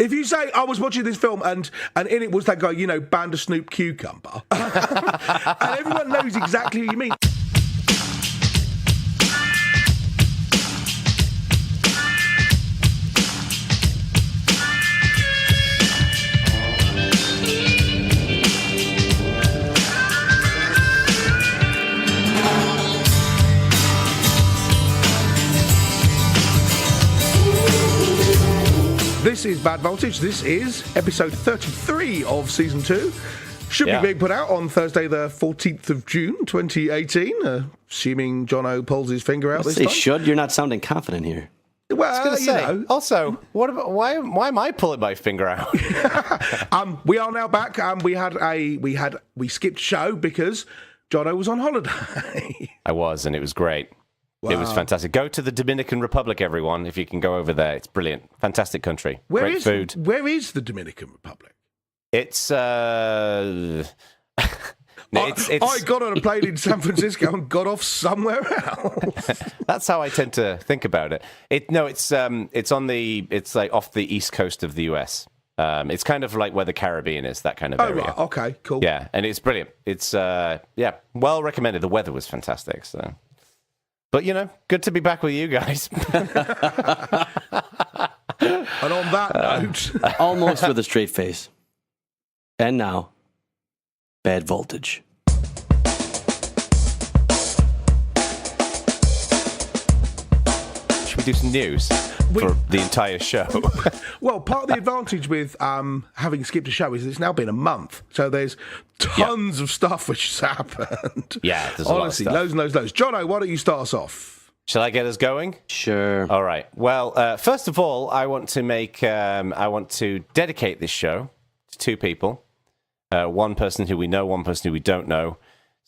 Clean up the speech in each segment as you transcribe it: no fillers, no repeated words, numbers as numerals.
If you say, I was watching this film and in it was that guy, Bandersnoop Cucumber, and everyone knows exactly who you mean. This is Bad Voltage. This is episode 33 of season 2. Should be being put out on Thursday, the 14th of June, 2018. Assuming Jono pulls his finger out this time. Should. You're not sounding confident here. Well, Also, what about why am I pulling my finger out? We are now back. We skipped show because Jono was on holiday. I was, and it was great. Wow. It was fantastic. Go to the Dominican Republic, everyone, if you can go over there. It's brilliant. Fantastic country. Great food. Where is the Dominican Republic? It's I got on a plane in San Francisco and got off somewhere else. That's how I tend to think about it. It's like off the east coast of the US. It's kind of like where the Caribbean is, that kind of area. Right. Okay, cool. Yeah, and it's brilliant. It's well recommended. The weather was fantastic, so. But, good to be back with you guys. And on that note... Almost with a straight face. And now, Bad Voltage. Should we do some news for the entire show? Well, part of the advantage with having skipped a show is it's now been a month. So there's tons of stuff which has happened. Yeah, there's a lot of stuff. Loads and loads. Jono, why don't you start us off? Shall I get us going? Sure. All right. Well, first of all, I want to dedicate this show to two people. One person who we know, one person who we don't know.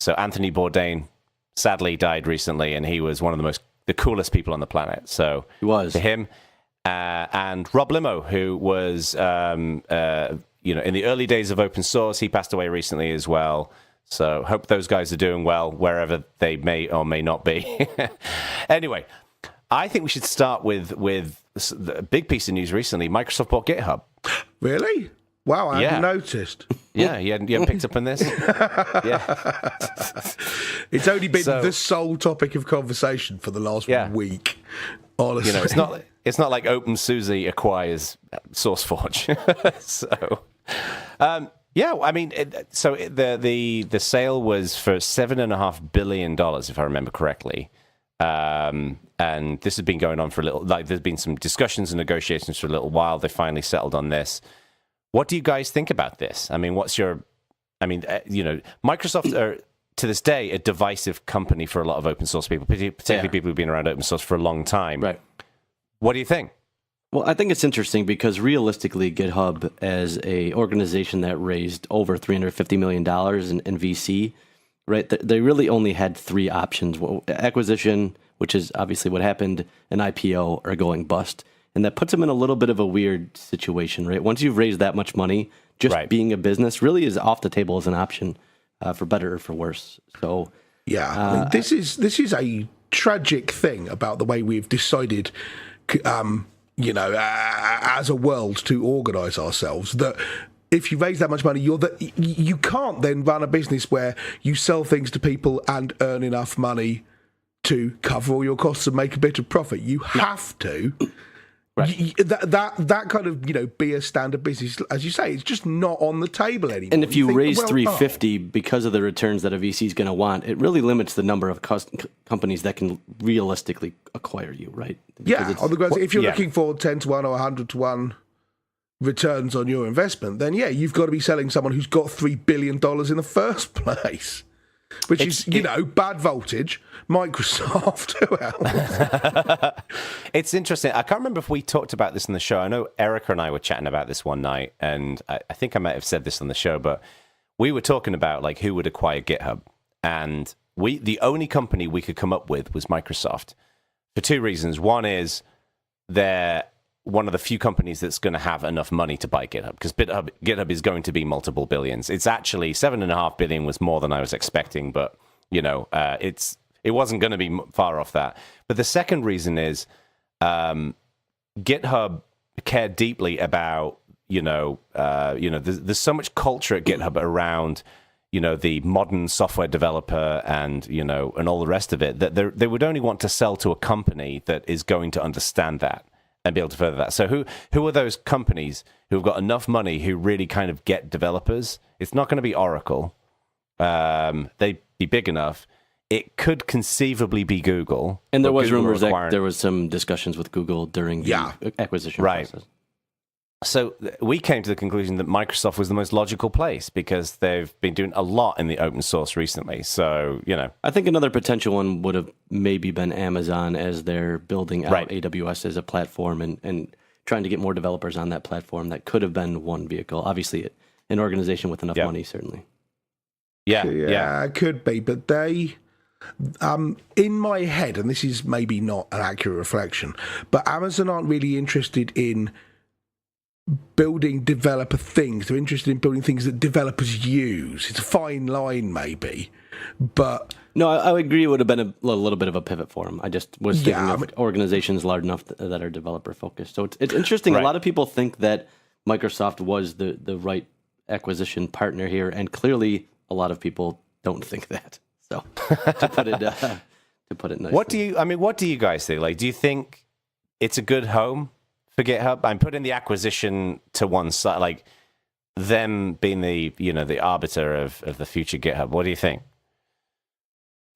So Anthony Bourdain sadly died recently, and he was one of the coolest people on the planet. So he was. To him, and Rob Limo, who was in the early days of open source. He passed away recently as well. So hope those guys are doing well wherever they may or may not be. Anyway, I think we should start with a big piece of news recently. Microsoft bought GitHub. Really? Wow, I hadn't noticed. Yeah, you hadn't picked up on this? Yeah. It's only been the sole topic of conversation for the last week, honestly. It's not like OpenSUSE acquires SourceForge. So, the sale was for $7.5 billion, if I remember correctly. And this has been going on for a little, there's been some discussions and negotiations for a little while. They finally settled on this. What do you guys think about this? I mean, Microsoft are, to this day, a divisive company for a lot of open source people, particularly people who've been around open source for a long time. Right. What do you think? Well, I think it's interesting because realistically, GitHub, as a organization that raised over $350 million in VC, right? They really only had three options: acquisition, which is obviously what happened, an IPO, or going bust. And that puts them in a little bit of a weird situation, right? Once you've raised that much money, just being a business really is off the table as an option, for better or for worse. So, this is a tragic thing about the way we've decided, as a world to organise ourselves. That if you raise that much money, you can't then run a business where you sell things to people and earn enough money to cover all your costs and make a bit of profit. You have to. Right. That kind of be a standard business, as you say, it's just not on the table anymore. And if you raise 350 because of the returns that a VC is going to want, it really limits the number of companies that can realistically acquire you, right? On the grounds, if you're looking for 10 to 1 or 100 to 1 returns on your investment, then you've got to be selling someone who's got $3 billion in the first place. Which is, Bad Voltage, Microsoft, who else? It's interesting. I can't remember if we talked about this on the show. I know Erica and I were chatting about this one night, and I think I might have said this on the show, but we were talking about who would acquire GitHub. And the only company we could come up with was Microsoft for two reasons. One is they're one of the few companies that's going to have enough money to buy GitHub, because GitHub is going to be multiple billions. It's actually $7.5 billion was more than I was expecting, but it wasn't going to be far off that. But the second reason is GitHub cared deeply about there's so much culture at GitHub around, the modern software developer and, and all the rest of it, that they would only want to sell to a company that is going to understand that and be able to further that. So who are those companies who've got enough money who really kind of get developers? It's not going to be Oracle. They'd be big enough. It could conceivably be Google. And there was rumors that there was some discussions with Google during the acquisition process. So we came to the conclusion that Microsoft was the most logical place because they've been doing a lot in the open source recently. So, I think another potential one would have maybe been Amazon, as they're building out AWS as a platform and trying to get more developers on that platform. That could have been one vehicle. Obviously, an organization with enough money, certainly. Yeah, it could be. But they, in my head, and this is maybe not an accurate reflection, but Amazon aren't really interested in building developer things. They're interested in building things that developers use. It's a fine line, maybe, but no, I would agree. It would have been a little bit of a pivot for them. I just was thinking of organizations large enough that are developer focused. So it's interesting. A lot of people think that Microsoft was the right acquisition partner here, and clearly a lot of people don't think that. So to put it nicely. What do you guys think? Like, do you think it's a good home for GitHub? I'm putting the acquisition to one side, like them being the arbiter of the future GitHub. What do you think?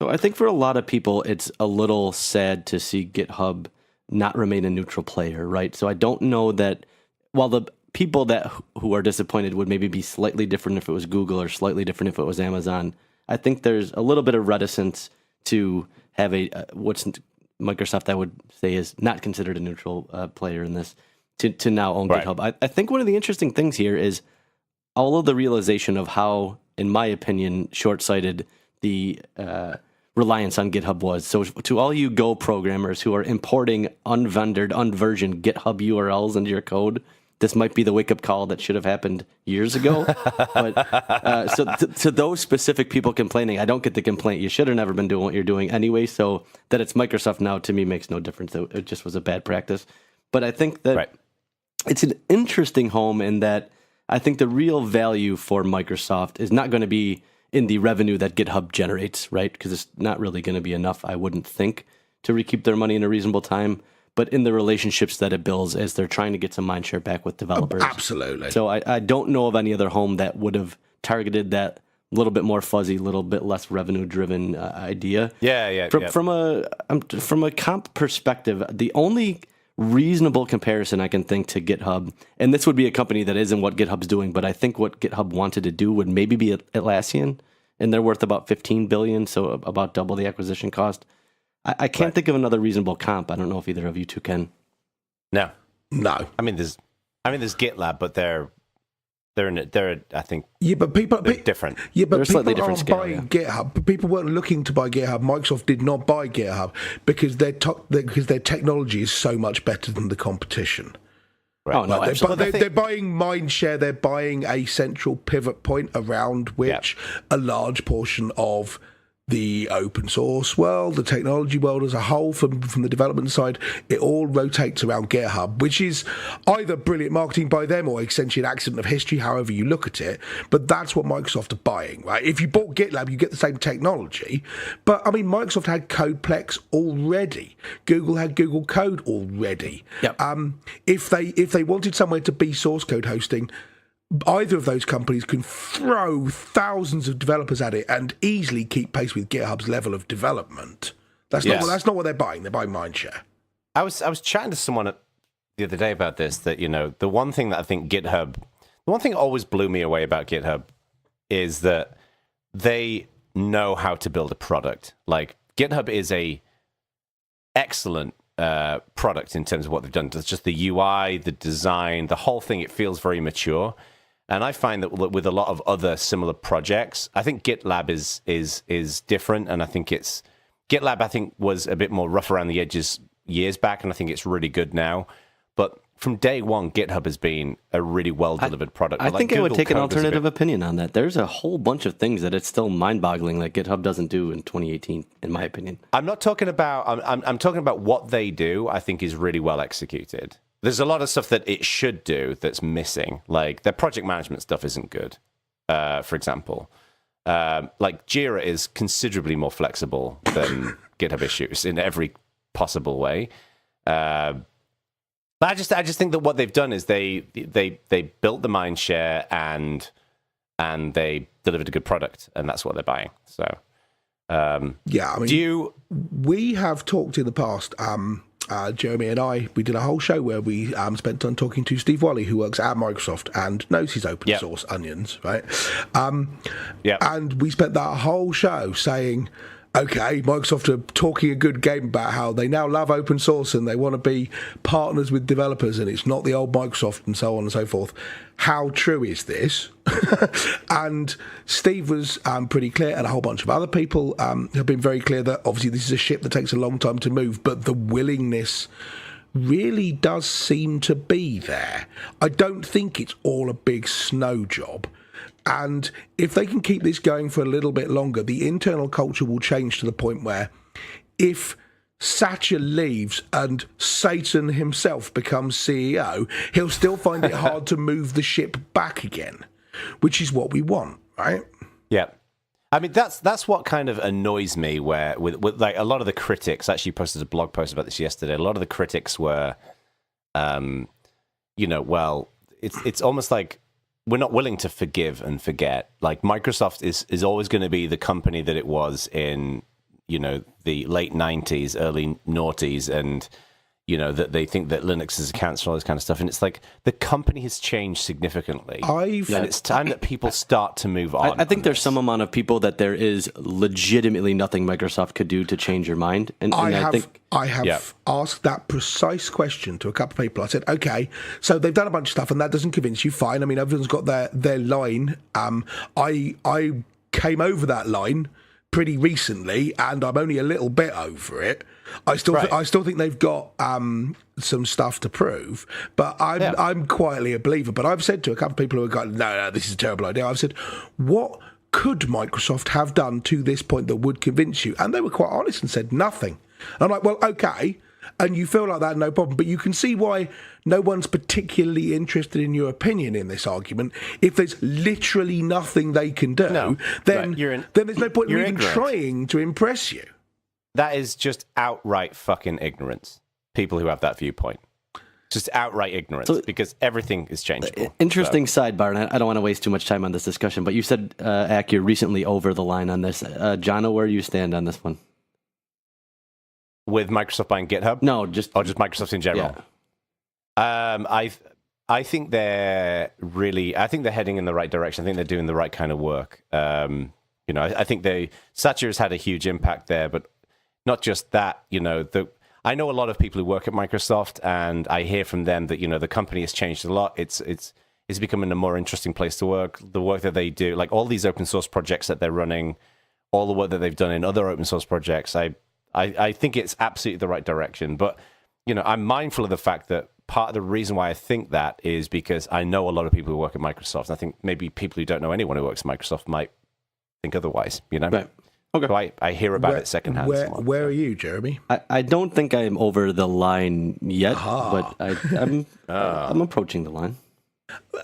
So I think for a lot of people, it's a little sad to see GitHub not remain a neutral player, right? So I don't know that while the people who are disappointed would maybe be slightly different if it was Google or slightly different if it was Amazon, I think there's a little bit of reticence to have what's Microsoft, I would say, is not considered a neutral player in this, to now own GitHub. I think one of the interesting things here is all of the realization of how, in my opinion, short-sighted the reliance on GitHub was. So to all you Go programmers who are importing unvendored, unversioned GitHub URLs into your code, this might be the wake-up call that should have happened years ago. But so to those specific people complaining, I don't get the complaint. You should have never been doing what you're doing anyway. So that it's Microsoft now, to me, makes no difference. It just was a bad practice. But I think that it's an interesting home in that I think the real value for Microsoft is not going to be in the revenue that GitHub generates, right? Because it's not really going to be enough, I wouldn't think, to recoup their money in a reasonable time. But in the relationships that it builds as they're trying to get some mindshare back with developers. Absolutely. So I don't know of any other home that would have targeted that little bit more fuzzy, little bit less revenue-driven idea. From a comp perspective, the only reasonable comparison I can think to GitHub, and this would be a company that isn't what GitHub's doing, but I think what GitHub wanted to do would maybe be Atlassian, and they're worth about $15 billion, so about double the acquisition cost. I can't think of another reasonable comp. I don't know if either of you two can. No. I mean, there's GitLab, but they're I think but people they're different. Yeah, but they're people slightly different aren't scale, buying GitHub. But people weren't looking to buy GitHub. Microsoft did not buy GitHub because their technology is so much better than the competition. Right. Oh no, they're buying mindshare. They're buying a central pivot point around which a large portion of the open source world, the technology world as a whole, from the development side, it all rotates around GitHub, which is either brilliant marketing by them or essentially an accident of history, however you look at it. But that's what Microsoft are buying, right? If you bought GitLab, you get the same technology. But, I mean, Microsoft had CodePlex already. Google had Google Code already. Yep. If they wanted somewhere to be source code hosting, either of those companies can throw thousands of developers at it and easily keep pace with GitHub's level of development. That's not what they're buying. They're buying mindshare. I was chatting to someone the other day about this, that, the one thing that I think the one thing that always blew me away about GitHub is that they know how to build a product. Like, GitHub is a excellent product in terms of what they've done. It's just the UI, the design, the whole thing, it feels very mature. And I find that with a lot of other similar projects, I think GitLab is different, and I think GitLab was a bit more rough around the edges years back, and I think it's really good now. But from day one, GitHub has been a really well-delivered product. I think I would take an alternative opinion on that. There's a whole bunch of things that it's still mind-boggling that GitHub doesn't do in 2018, in my opinion. I'm not talking about... I'm talking about what they do, I think, is really well executed. there's a lot of stuff that it should do that's missing. Like their project management stuff isn't good, for example. Like Jira is considerably more flexible than GitHub Issues in every possible way. But I just think that what they've done is they built the mind share and they delivered a good product, and that's what they're buying. So yeah, I mean, we have talked in the past. Jeremy and we did a whole show where we spent time talking to Steve Wally, who works at Microsoft and knows his open source onions, right? And we spent that whole show saying, okay, Microsoft are talking a good game about how they now love open source and they want to be partners with developers and it's not the old Microsoft and so on and so forth. How true is this? And Steve was pretty clear, and a whole bunch of other people have been very clear that obviously this is a ship that takes a long time to move, but the willingness really does seem to be there. I don't think it's all a big snow job. And if they can keep this going for a little bit longer, the internal culture will change to the point where if Satcher leaves and Satan himself becomes CEO, he'll still find it hard to move the ship back again, which is what we want, right? Yeah. I mean, that's what kind of annoys me, where with like a lot of the critics, actually posted a blog post about this yesterday, a lot of the critics were, well, it's almost like, we're not willing to forgive and forget. Like Microsoft is always going to be the company that it was in, the late 90s, early noughties, and, that they think that Linux is a cancer, all this kind of stuff. And it's like the company has changed significantly. And it's time that people start to move on. I think there's some amount of people that there is legitimately nothing Microsoft could do to change your mind. And I have asked that precise question to a couple of people. I said, okay, so they've done a bunch of stuff and that doesn't convince you. Fine. I mean, everyone's got their line. I came over that line pretty recently and I'm only a little bit over it. I still think they've got some stuff to prove, but I'm quietly a believer. But I've said to a couple of people who have gone, no, this is a terrible idea. I've said, what could Microsoft have done to this point that would convince you? And they were quite honest and said nothing. And I'm like, well, okay. And you feel like that, no problem. But you can see why no one's particularly interested in your opinion in this argument. If there's literally nothing they can do, then there's no point in even trying to impress you. That is just outright fucking ignorance. People who have that viewpoint. Just outright ignorance, because everything is changeable. Interesting sidebar, and I don't want to waste too much time on this discussion, but you said, you're recently over the line on this. Jono, where do you stand on this one? With Microsoft buying GitHub? No, just Microsoft in general. Yeah. I think they're heading in the right direction. I think they're doing the right kind of work. I think Satcher has had a huge impact there, but not just that. I know a lot of people who work at Microsoft, and I hear from them that the company has changed a lot. It's becoming a more interesting place to work. The work that they do, like all these open source projects that they're running, all the work that they've done in other open source projects, I think it's absolutely the right direction. But I'm mindful of the fact that part of the reason why I think that is because I know a lot of people who work at Microsoft. And I think maybe people who don't know anyone who works at Microsoft might think otherwise. Right. Okay. So I hear about it secondhand. Where are you, Jeremy? I don't think I'm over the line yet, but I'm approaching the line.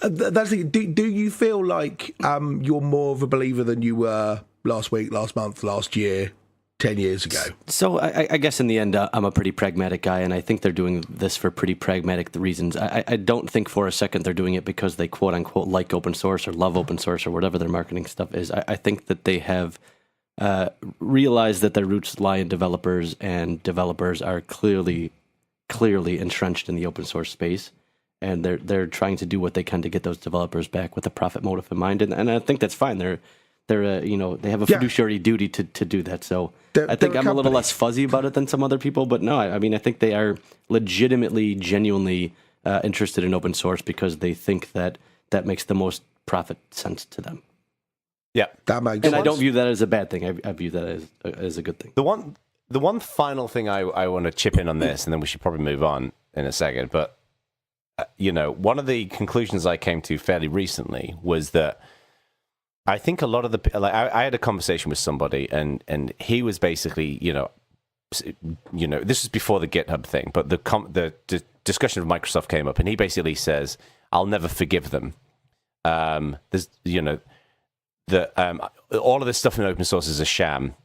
That's the thing. Do you feel like you're more of a believer than you were last week, last month, last year, 10 years ago? So I guess in the end, I'm a pretty pragmatic guy, and I think they're doing this for pretty pragmatic reasons. I don't think for a second they're doing it because they quote-unquote like open source or love open source or whatever their marketing stuff is. I think that they have realized that their roots lie in developers, and developers are clearly entrenched in the open source space, and they're trying to do what they can to get those developers back with a profit motive in mind, and I think that's fine. They have a fiduciary duty to do that. So I think I'm a little less fuzzy about it than some other people, but no, I mean, I think they are legitimately, genuinely interested in open source because they think that makes the most profit sense to them. Yeah, that makes sense. And I don't view that as a bad thing. I view that as a good thing. The one final thing I want to chip in on this, and then we should probably move on in a second. But one of the conclusions I came to fairly recently was that I think a lot of I had a conversation with somebody, and he was basically, this was before the GitHub thing, but the discussion of Microsoft came up, and he basically says, "I'll never forgive them." There's, all of this stuff in open source is a sham.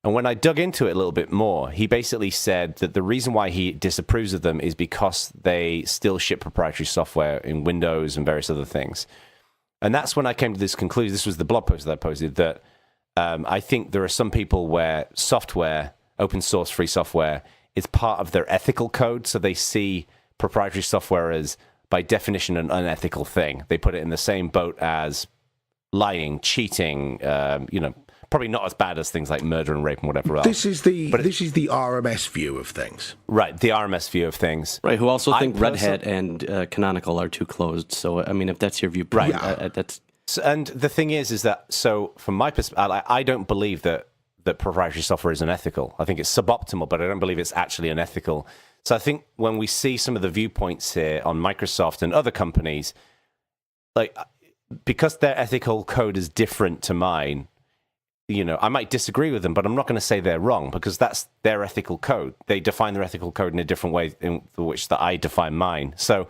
And when I dug into it a little bit more, he basically said that the reason why he disapproves of them is because they still ship proprietary software in Windows and various other things. And that's when I came to this conclusion. This was the blog post that I posted, that I think there are some people where software, open source free software, is part of their ethical code. So they see proprietary software as, by definition, an unethical thing. They put it in the same boat as lying, cheating, probably not as bad as things like murder and rape and whatever else. This is the RMS view of things. Right, the RMS view of things. Right, who also think Red Hat and Canonical are too closed. So, I mean, if that's your viewpoint, that's... And the thing is that, so from my perspective, I don't believe that proprietary software is unethical. I think it's suboptimal, but I don't believe it's actually unethical. So I think when we see some of the viewpoints here on Microsoft and other companies, like, because their ethical code is different to mine, I might disagree with them, but I'm not going to say they're wrong, because that's their ethical code. They define their ethical code in a different way in which that I define mine. So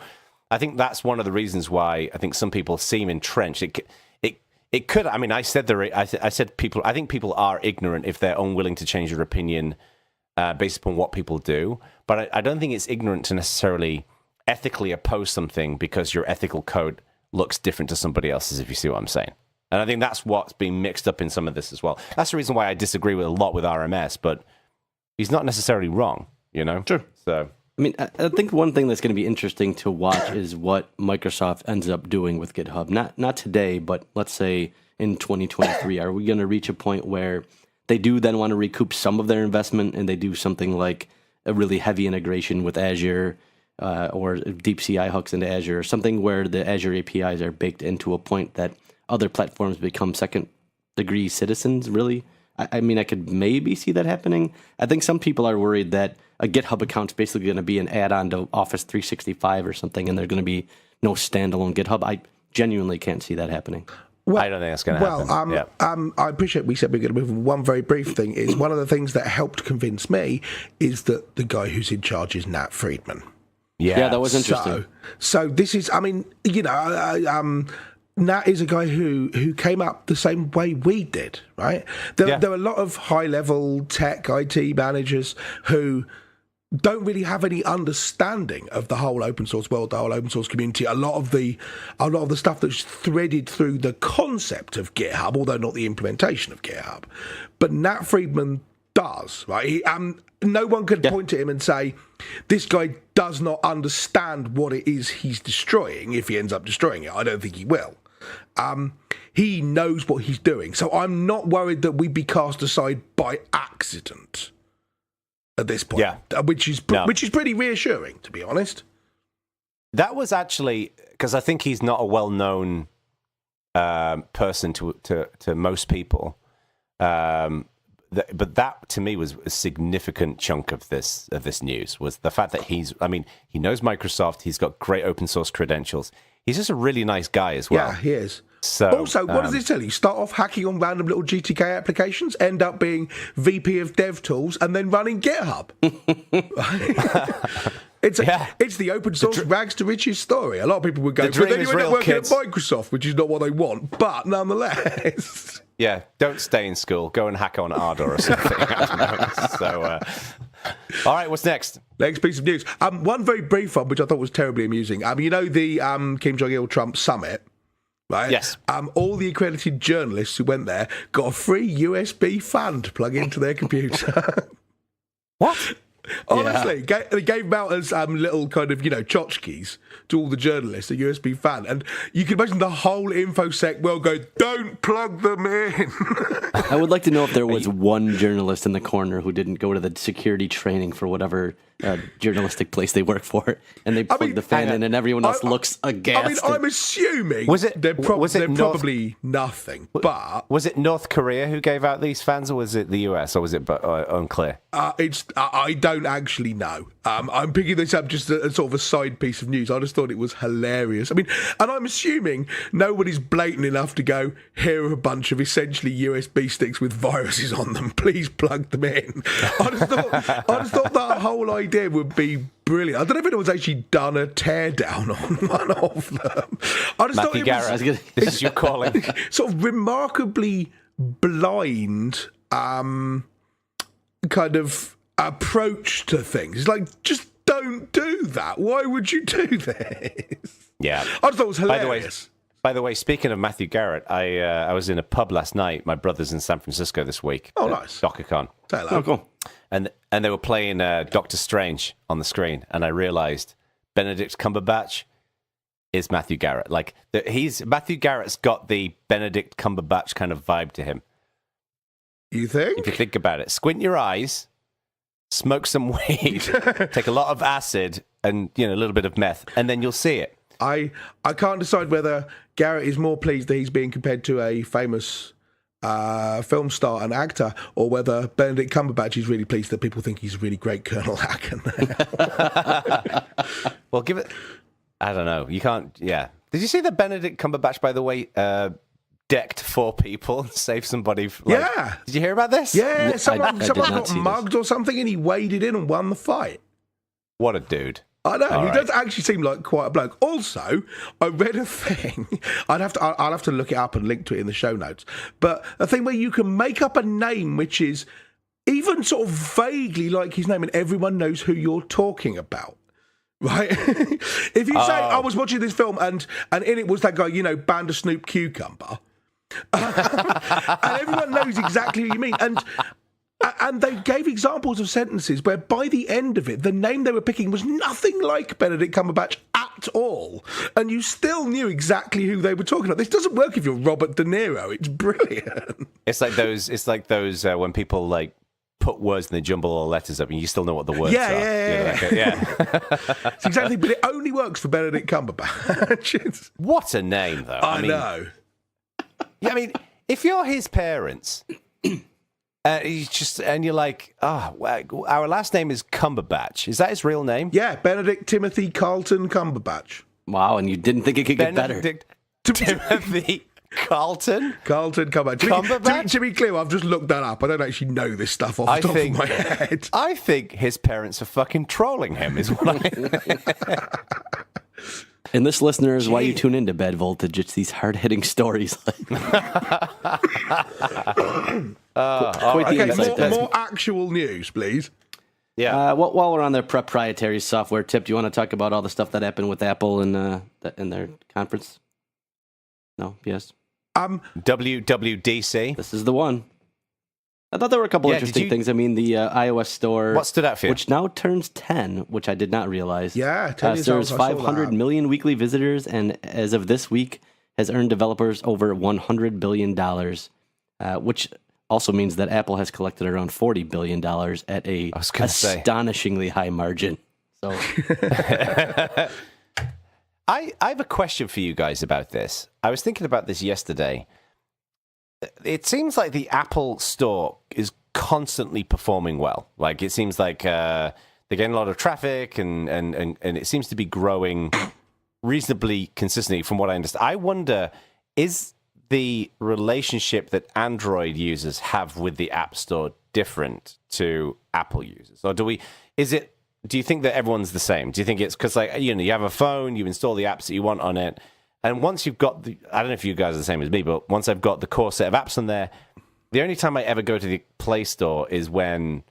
I think that's one of the reasons why I think some people seem entrenched. It could. I mean, I said people. I think people are ignorant if they're unwilling to change their opinion based upon what people do. But I don't think it's ignorant to necessarily ethically oppose something because your ethical code looks different to somebody else's, if you see what I'm saying. And I think that's what's being mixed up in some of this as well. That's the reason why I disagree with a lot with RMS, but he's not necessarily wrong, Sure. So, I mean, I think one thing that's going to be interesting to watch is what Microsoft ends up doing with GitHub. Not today, but let's say in 2023. Are we going to reach a point where they do then want to recoup some of their investment and they do something like a really heavy integration with Azure or deep CI hooks into Azure, or something where the Azure APIs are baked into a point that other platforms become second-degree citizens, really? I mean, I could maybe see that happening. I think some people are worried that a GitHub account's basically going to be an add-on to Office 365 or something, and there's going to be no standalone GitHub. I genuinely can't see that happening. Well, I don't think that's going to happen. I appreciate we said we're going to move on. One very brief thing is one of the things that helped convince me is that the guy who's in charge is Nat Friedman. Yeah, that was interesting. So this is, I mean, Nat is a guy who came up the same way we did, right? There are a lot of high-level tech IT managers who don't really have any understanding of the whole open source world, the whole open source community. A lot of the stuff that's threaded through the concept of GitHub, although not the implementation of GitHub. But Nat Friedman does, right? No one could point to him and say, this guy does not understand what it is he's destroying if he ends up destroying it. I don't think he will. He knows what he's doing. So I'm not worried that we'd be cast aside by accident at this point, which is pretty reassuring, to be honest. That was actually, because I think he's not a well-known person to most people. But that, to me, was a significant chunk of this news, was the fact that he knows Microsoft, he's got great open source credentials. He's just a really nice guy as well. Yeah, he is. So, also, what does it tell you? Start off hacking on random little GTK applications, end up being VP of Dev Tools, and then running GitHub. It's the open source rags to riches story. A lot of people would go, but then you end up working at Microsoft, which is not what they want, but nonetheless. Yeah, don't stay in school. Go and hack on Ardor or something. I don't know. So, all right, what's next? Next piece of news. One very brief one, which I thought was terribly amusing. The Kim Jong-il Trump summit, right? Yes. All the accredited journalists who went there got a free USB fan to plug into their computer. What? Honestly, they gave them out as little kind of, tchotchkes to all the journalists, a USB fan. And you can imagine the whole InfoSec world go, don't plug them in. I would like to know if there was one journalist in the corner who didn't go to the security training for whatever journalistic place they work for, and they plug the fan in and everyone else looks aghast. I'm assuming they're probably nothing. But was it North Korea who gave out these fans, or was it the US, or was it unclear? I don't don't actually know. I'm picking this up just as sort of a side piece of news. I just thought it was hilarious. I mean, and I'm assuming nobody's blatant enough to go, here are a bunch of essentially USB sticks with viruses on them. Please plug them in. I just thought that whole idea would be brilliant. I don't know if anyone's actually done a teardown on one of them. I just Matthew thought Garrett, this is your calling. Sort of remarkably blind kind of approach to things. It's like, just don't do that. Why would you do this? Yeah. I just thought it was hilarious. By the way, speaking of Matthew Garrett, I was in a pub last night. My brother's in San Francisco this week. Oh, nice. DockerCon. Say hello. Oh, cool. And they were playing Doctor Strange on the screen, and I realized Benedict Cumberbatch is Matthew Garrett. Like, Matthew Garrett's got the Benedict Cumberbatch kind of vibe to him. You think? If you think about it, squint your eyes, smoke some weed, take a lot of acid, and a little bit of meth, and then you'll see it. I can't decide whether Garrett is more pleased that he's being compared to a famous film star and actor, or whether Benedict Cumberbatch is really pleased that people think he's a really great Colonel Hacken. Well, give it... I don't know. You can't... Yeah. Did you see that Benedict Cumberbatch, by the way, decked 4 people and saved somebody? Yeah. Did you hear about this? Yeah, someone did not got see mugged or something, and he waded in and won the fight. What a dude. I know. All He right. does actually seem like quite a bloke. Also, I read a thing. I'll have to look it up and link to it in the show notes. But a thing where you can make up a name which is even sort of vaguely like his name, and everyone knows who you're talking about. Right? If you say, I was watching this film and in it was that guy, Bandersnoop Cucumber. And everyone knows exactly who you mean. And they gave examples of sentences where by the end of it, the name they were picking was nothing like Benedict Cumberbatch at all. And you still knew exactly who they were talking about. This doesn't work if you're Robert De Niro. It's brilliant. It's like those when people like put words and they jumble all the letters up and you still know what the words are. Yeah. It's exactly, but it only works for Benedict Cumberbatch. What a name, though. I know. Yeah, I mean, if you're his parents... you're like, our last name is Cumberbatch. Is that his real name? Yeah, Benedict Timothy Carlton Cumberbatch. Wow, and you didn't think it could get better. Timothy Carlton? Carlton Cumberbatch. To be clear, I've just looked that up. I don't actually know this stuff off the top of my head. I think his parents are fucking trolling him, is what I... And this, listener, is why you tune into Bad Voltage. It's these hard-hitting stories. More actual news, please. Yeah. While we're on their proprietary software tip, do you want to talk about all the stuff that happened with Apple in their conference? No? Yes? WWDC. This is the one. I thought there were a couple interesting things. I mean, the iOS store... What stood out for you? Which now turns 10, which I did not realize. Yeah, 10 years serves old, I saw 500 that. million weekly visitors, and as of this week, has earned developers over $100 billion, which also means that Apple has collected around $40 billion at a astonishingly high margin. So, I have a question for you guys about this. I was thinking about this yesterday. It seems like the Apple Store is constantly performing well. Like, it seems like they're getting a lot of traffic, and it seems to be growing reasonably consistently from what I understand. I wonder, is the relationship that Android users have with the App Store different to Apple users? Or do you think that everyone's the same? Do you think it's because, like, you have a phone, you install the apps that you want on it, and once you've got I don't know if you guys are the same as me, but once I've got the core set of apps on there, the only time I ever go to the Play Store is when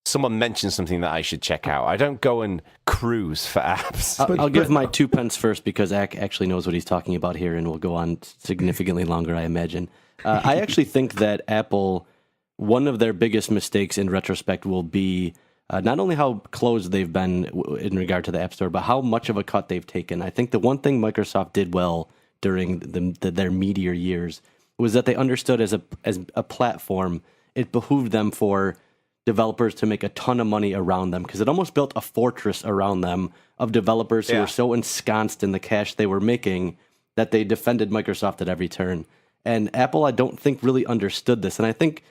someone mentions something that I should check out. I don't go and cruise for apps. I'll give my 2 pence first, because Ak actually knows what he's talking about here, and will go on significantly longer, I imagine. I actually think that Apple, one of their biggest mistakes in retrospect will be not only how closed they've been in regard to the App Store, but how much of a cut they've taken. I think the one thing Microsoft did well during their meteor years was that they understood as a platform, it behooved them for developers to make a ton of money around them, because it almost built a fortress around them of developers who were so ensconced in the cash they were making that they defended Microsoft at every turn. And Apple, I don't think, really understood this. And I think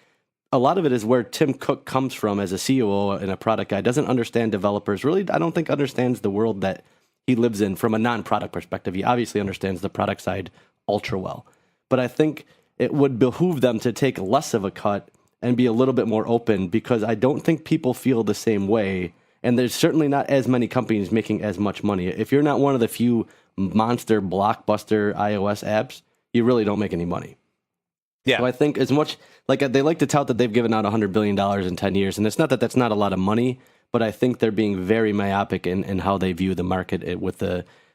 a lot of it is where Tim Cook comes from as a COO and a product guy. Doesn't understand developers. Really, I don't think understands the world that he lives in from a non-product perspective. He obviously understands the product side ultra well. But I think it would behoove them to take less of a cut and be a little bit more open, because I don't think people feel the same way. And there's certainly not as many companies making as much money. If you're not one of the few monster blockbuster iOS apps, you really don't make any money. Yeah. So I think as much, like they like to tout that they've given out $100 billion in 10 years. And it's not that that's not a lot of money, but I think they're being very myopic in how they view the market with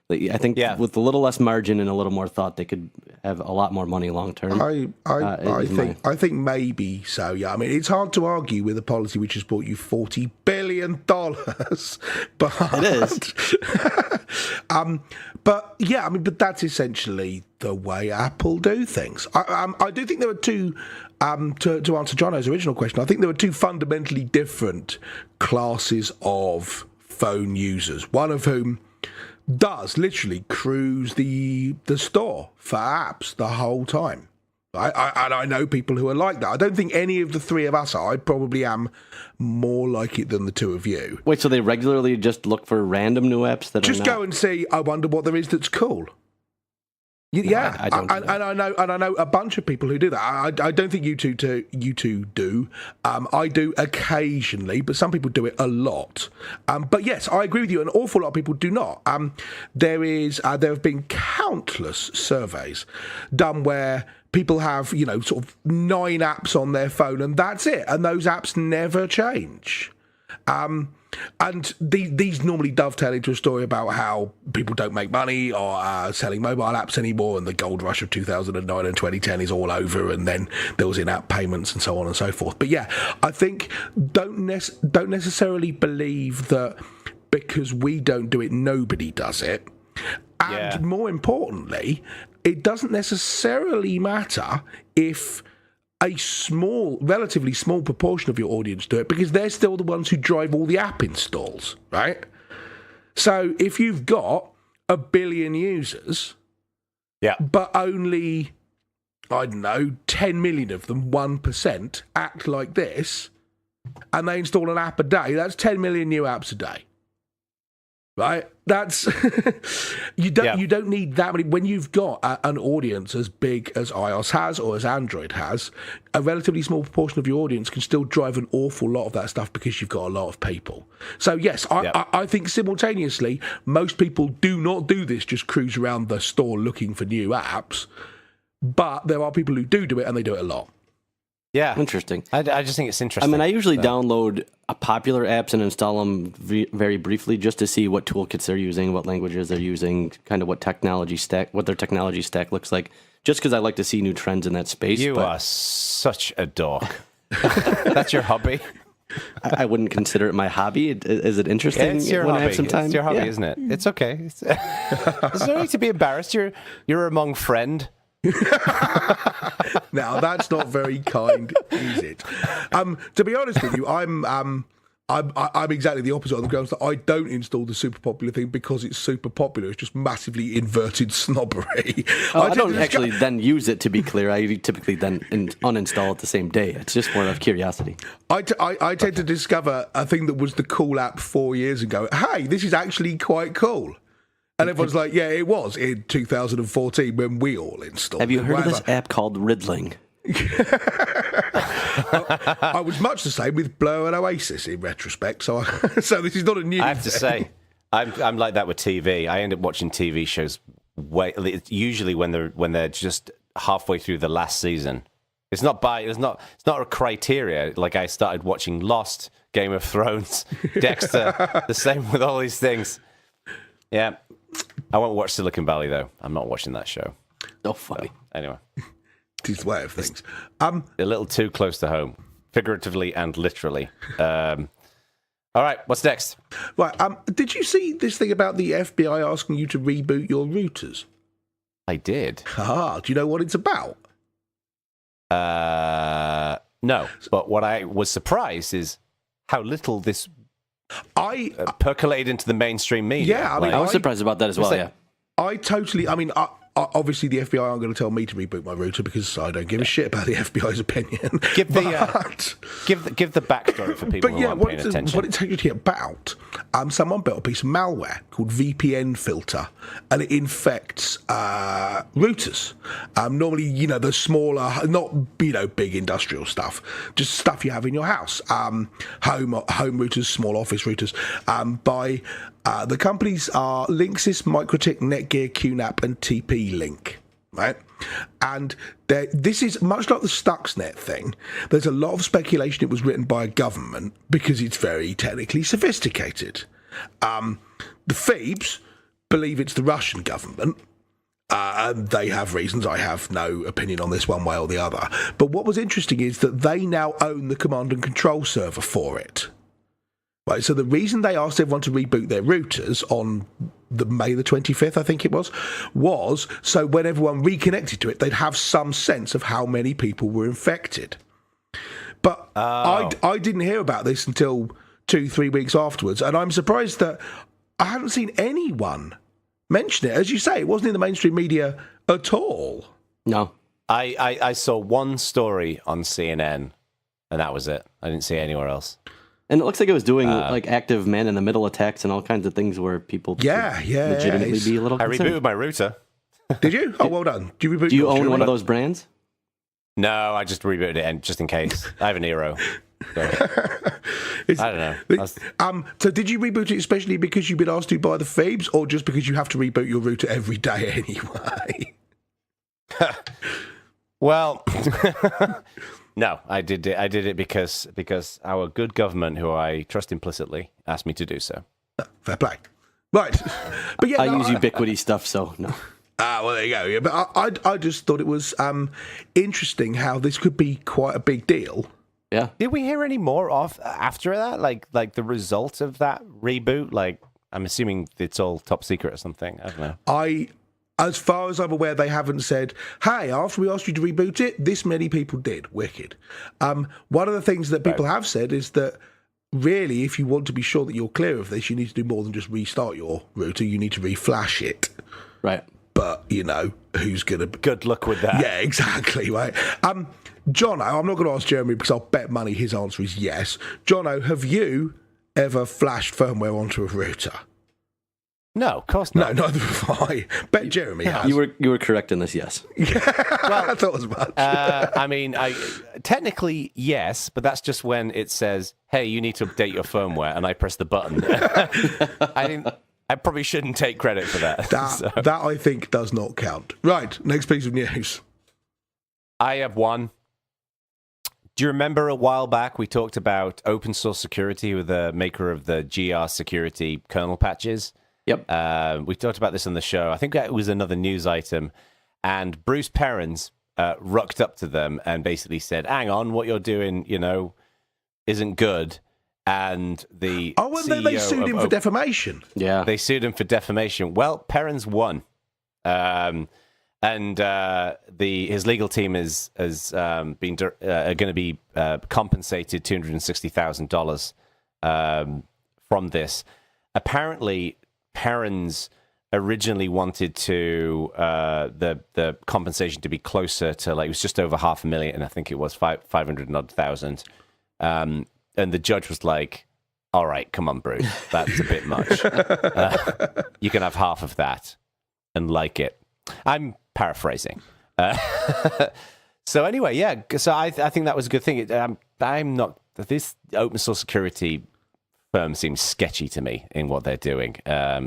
I think with a little less margin and a little more thought, they could have a lot more money long term. I think maybe so. Yeah, I mean, it's hard to argue with a policy which has brought you $40 billion, but it is. But yeah, I mean, but that's essentially the way Apple do things. I do think there are two. To answer Jono's original question, I think there are two fundamentally different classes of phone users. One of whom does literally cruise the store for apps the whole time. I know people who are like that. I don't think any of the three of us are. I probably am more like it than the two of you. Wait, so they regularly just look for random new apps that just are go and see, I wonder what there is that's cool. Yeah, I don't do that. and I know a bunch of people who do that. I don't think you two do. I do occasionally, but some people do it a lot. But yes, I agree with you. An awful lot of people do not. There have been countless surveys done where people have, sort of 9 apps on their phone, and that's it. And those apps never change. And these normally dovetail into a story about how people don't make money or selling mobile apps anymore, and the gold rush of 2009 and 2010 is all over, and then there was in-app payments and so on and so forth. But yeah, I think don't necessarily believe that because we don't do it, nobody does it. And more importantly, it doesn't necessarily matter if a relatively small proportion of your audience do it, because they're still the ones who drive all the app installs, right? So if you've got 1 billion users, but only, 10 million of them, 1%, act like this, and they install an app a day, that's 10 million new apps a day. Right, that's you don't need that many. When you've got an audience as big as iOS has or as Android has, a relatively small proportion of your audience can still drive an awful lot of that stuff because you've got a lot of people. So yes, I think simultaneously most people do not do this, just cruise around the store looking for new apps, but there are people who do it, and they do it a lot. Yeah, interesting. I just think it's interesting. I mean, I usually download popular apps and install them very briefly just to see what toolkits they're using, what languages they're using, kind of what their technology stack looks like. Just because I like to see new trends in that space. You are such a dork. That's your hobby. I wouldn't consider it my hobby. Is it interesting? Yeah, it's your when hobby. I have some time? It's your hobby, isn't it? It's okay. There's no need to be embarrassed. You're among friend. Now that's not very kind, is it? To be honest with you, I'm exactly the opposite on the grounds that I don't install the super popular thing because it's super popular. It's just massively inverted snobbery. I don't actually then use it, to be clear. I typically then uninstall it the same day. It's just more of curiosity. I tend to discover a thing that was the cool app 4 years ago. Hey, this is actually quite cool. And everyone's like, yeah, it was in 2014 when we all installed it. Have you heard of this app called Riddling? I was much the same with Blur and Oasis in retrospect, so this is not a new thing. I have to say, I'm like that with TV. I end up watching TV shows usually when they're just halfway through the last season. It's not a criteria. Like I started watching Lost, Game of Thrones, Dexter, the same with all these things. Yeah. I won't watch Silicon Valley, though. I'm not watching that show. Oh, funny. So, anyway. It's way of things. A little too close to home, figuratively and literally. All right, what's next? Right. Did you see this thing about the FBI asking you to reboot your routers? I did. Do you know what it's about? No, but what I was surprised is how little this percolated into the mainstream media. Yeah, I mean, I was surprised about that as well. I totally. I mean, obviously the FBI aren't going to tell me to reboot my router because I don't give a shit about the FBI's opinion. Give the backstory for people who aren't paying attention. What it's actually about, someone built a piece of malware called VPNFilter, and it infects routers. Normally, the smaller, not big industrial stuff, just stuff you have in your house, home routers, small office routers. The companies are Linksys, Microtik, Netgear, QNAP, and TP-Link, right? And this is much like the Stuxnet thing. There's a lot of speculation it was written by a government because it's very technically sophisticated. The Phoebes believe it's the Russian government. And they have reasons. I have no opinion on this one way or the other. But what was interesting is that they now own the command and control server for it. Right, so the reason they asked everyone to reboot their routers on May the 25th, I think it was so when everyone reconnected to it, they'd have some sense of how many people were infected. But I didn't hear about this until 2-3 weeks afterwards, and I'm surprised that I haven't seen anyone mention it. As you say, it wasn't in the mainstream media at all. No. I saw one story on CNN, and that was it. I didn't see it anywhere else. And it looks like it was doing active man-in-the-middle attacks and all kinds of things where people legitimately be a little concerned. I rebooted my router. Did you? Oh, well done. Do you own one of those brands? No, I just rebooted it, and just in case. I have an Eero. So. I don't know. So did you reboot it especially because you've been asked to by the Phoebes, or just because you have to reboot your router every day anyway? Well... No, I did it because our good government, who I trust implicitly, asked me to do so. Fair play. Right. But yeah, I use Ubiquity stuff, so no. Well, there you go. Yeah, but I just thought it was interesting how this could be quite a big deal. Yeah. Did we hear any more after that? Like the result of that reboot? Like, I'm assuming it's all top secret or something. I don't know. As far as I'm aware, they haven't said, hey, after we asked you to reboot it, this many people did. Wicked. One of the things that people have said is that, really, if you want to be sure that you're clear of this, you need to do more than just restart your router. You need to reflash it. Right. But, who's going to... Good luck with that. Yeah, exactly, right. Jono, I'm not going to ask Jeremy because I'll bet money his answer is yes. Jono, have you ever flashed firmware onto a router? No, of course not. No, neither have I. Bet Jeremy has. You were correct in this, yes. Well, I thought as much. I mean, technically, yes, but that's just when it says, hey, you need to update your firmware, and I press the button. I probably shouldn't take credit for that. That, I think, does not count. Right, next piece of news. I have one. Do you remember a while back we talked about open source security with the maker of the grsecurity kernel patches? Yep. We talked about this on the show. I think that was another news item. And Bruce Perens rucked up to them and basically said, hang on, what you're doing, isn't good. And the CEO they sued him for defamation. Yeah. They sued him for defamation. Well, Perens won. And his legal team is going to be compensated $260,000 from this. Apparently, Perens originally wanted to the compensation to be closer to, like, it was just over $500,000, I think it was 500,000. And the judge was like, all right, come on, Bruce, that's a bit much. You can have half of that and like it. I'm paraphrasing. So anyway, yeah, so I think that was a good thing. I'm not, this open source security firm seems sketchy to me in what they're doing.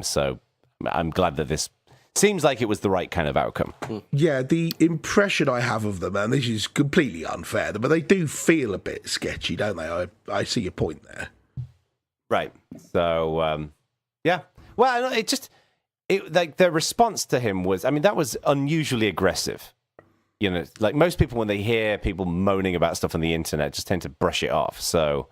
So I'm glad that this seems like it was the right kind of outcome. Yeah, the impression I have of them, and this is completely unfair, but they do feel a bit sketchy, don't they? I see your point there. Right. So, yeah. Well, like the response to him was, I mean, that was unusually aggressive. Like most people, when they hear people moaning about stuff on the internet, just tend to brush it off. So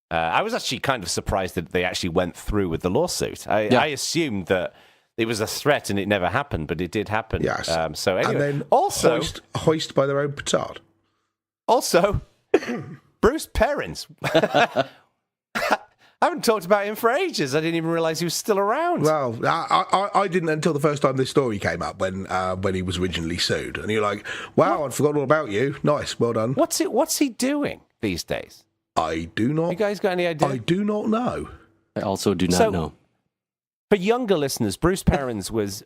I was actually kind of surprised that they actually went through with the lawsuit. I assumed that it was a threat and it never happened, but it did happen. Yes. So anyway, and then also hoist by their own petard. Also, Bruce Perens. I haven't talked about him for ages. I didn't even realize he was still around. Well, I didn't until the first time this story came up when he was originally sued, and you're like, wow, I'd forgotten all about you. Nice, well done. What's he doing these days? I do not. You guys got any idea? I do not know. I also do not know. For younger listeners, Bruce Perens was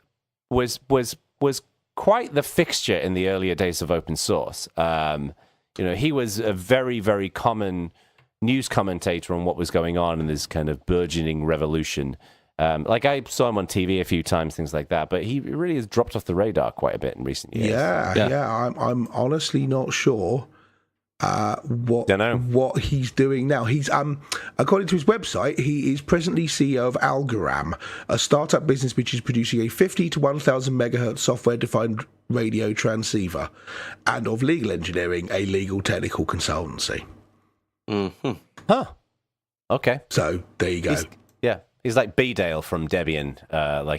quite the fixture in the earlier days of open source. He was a very, very common news commentator on what was going on in this kind of burgeoning revolution. I saw him on TV a few times, things like that, but he really has dropped off the radar quite a bit in recent years. Yeah. I'm honestly not sure what he's doing now. He's according to his website, he is presently CEO of Algoram, a startup business which is producing a 50 to 1,000 megahertz software-defined radio transceiver, and of Legal Engineering, a legal technical consultancy. Mm-hmm. Huh. Okay. So there you go. He's like B-Dale from Debian.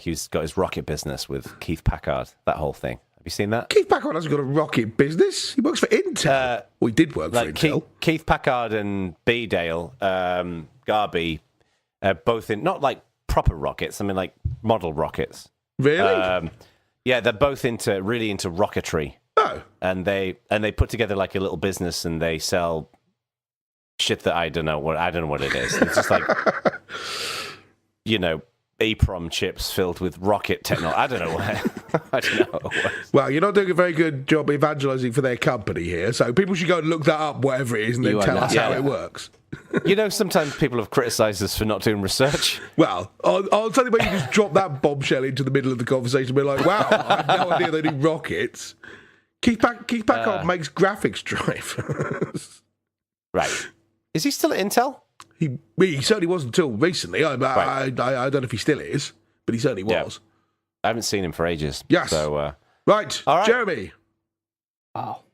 He's got his rocket business with Keith Packard, that whole thing. Have you seen that? Keith Packard hasn't got a rocket business. He works for Intel. He did work for Intel. Keith Packard and B-Dale, Garby, both in, not like proper rockets, I mean like model rockets. Really? They're both really into rocketry. Oh. And they put together like a little business, and they sell shit that I don't know what it is. It's just like, EEPROM chips filled with rocket technology. I don't know what. I don't know. Well, you're not doing a very good job evangelizing for their company here, so people should go and look that up, whatever it is, and then tell us how it works. Sometimes people have criticised us for not doing research. Well, I'll tell you about you just drop that bombshell into the middle of the conversation and be like, wow, I had no idea they do rockets. Keith Packard makes graphics drivers. Right. Is he still at Intel? He certainly was until recently. I don't know if he still is, but he certainly was. I haven't seen him for ages. Yes. So, right. All right, Jeremy. Wow.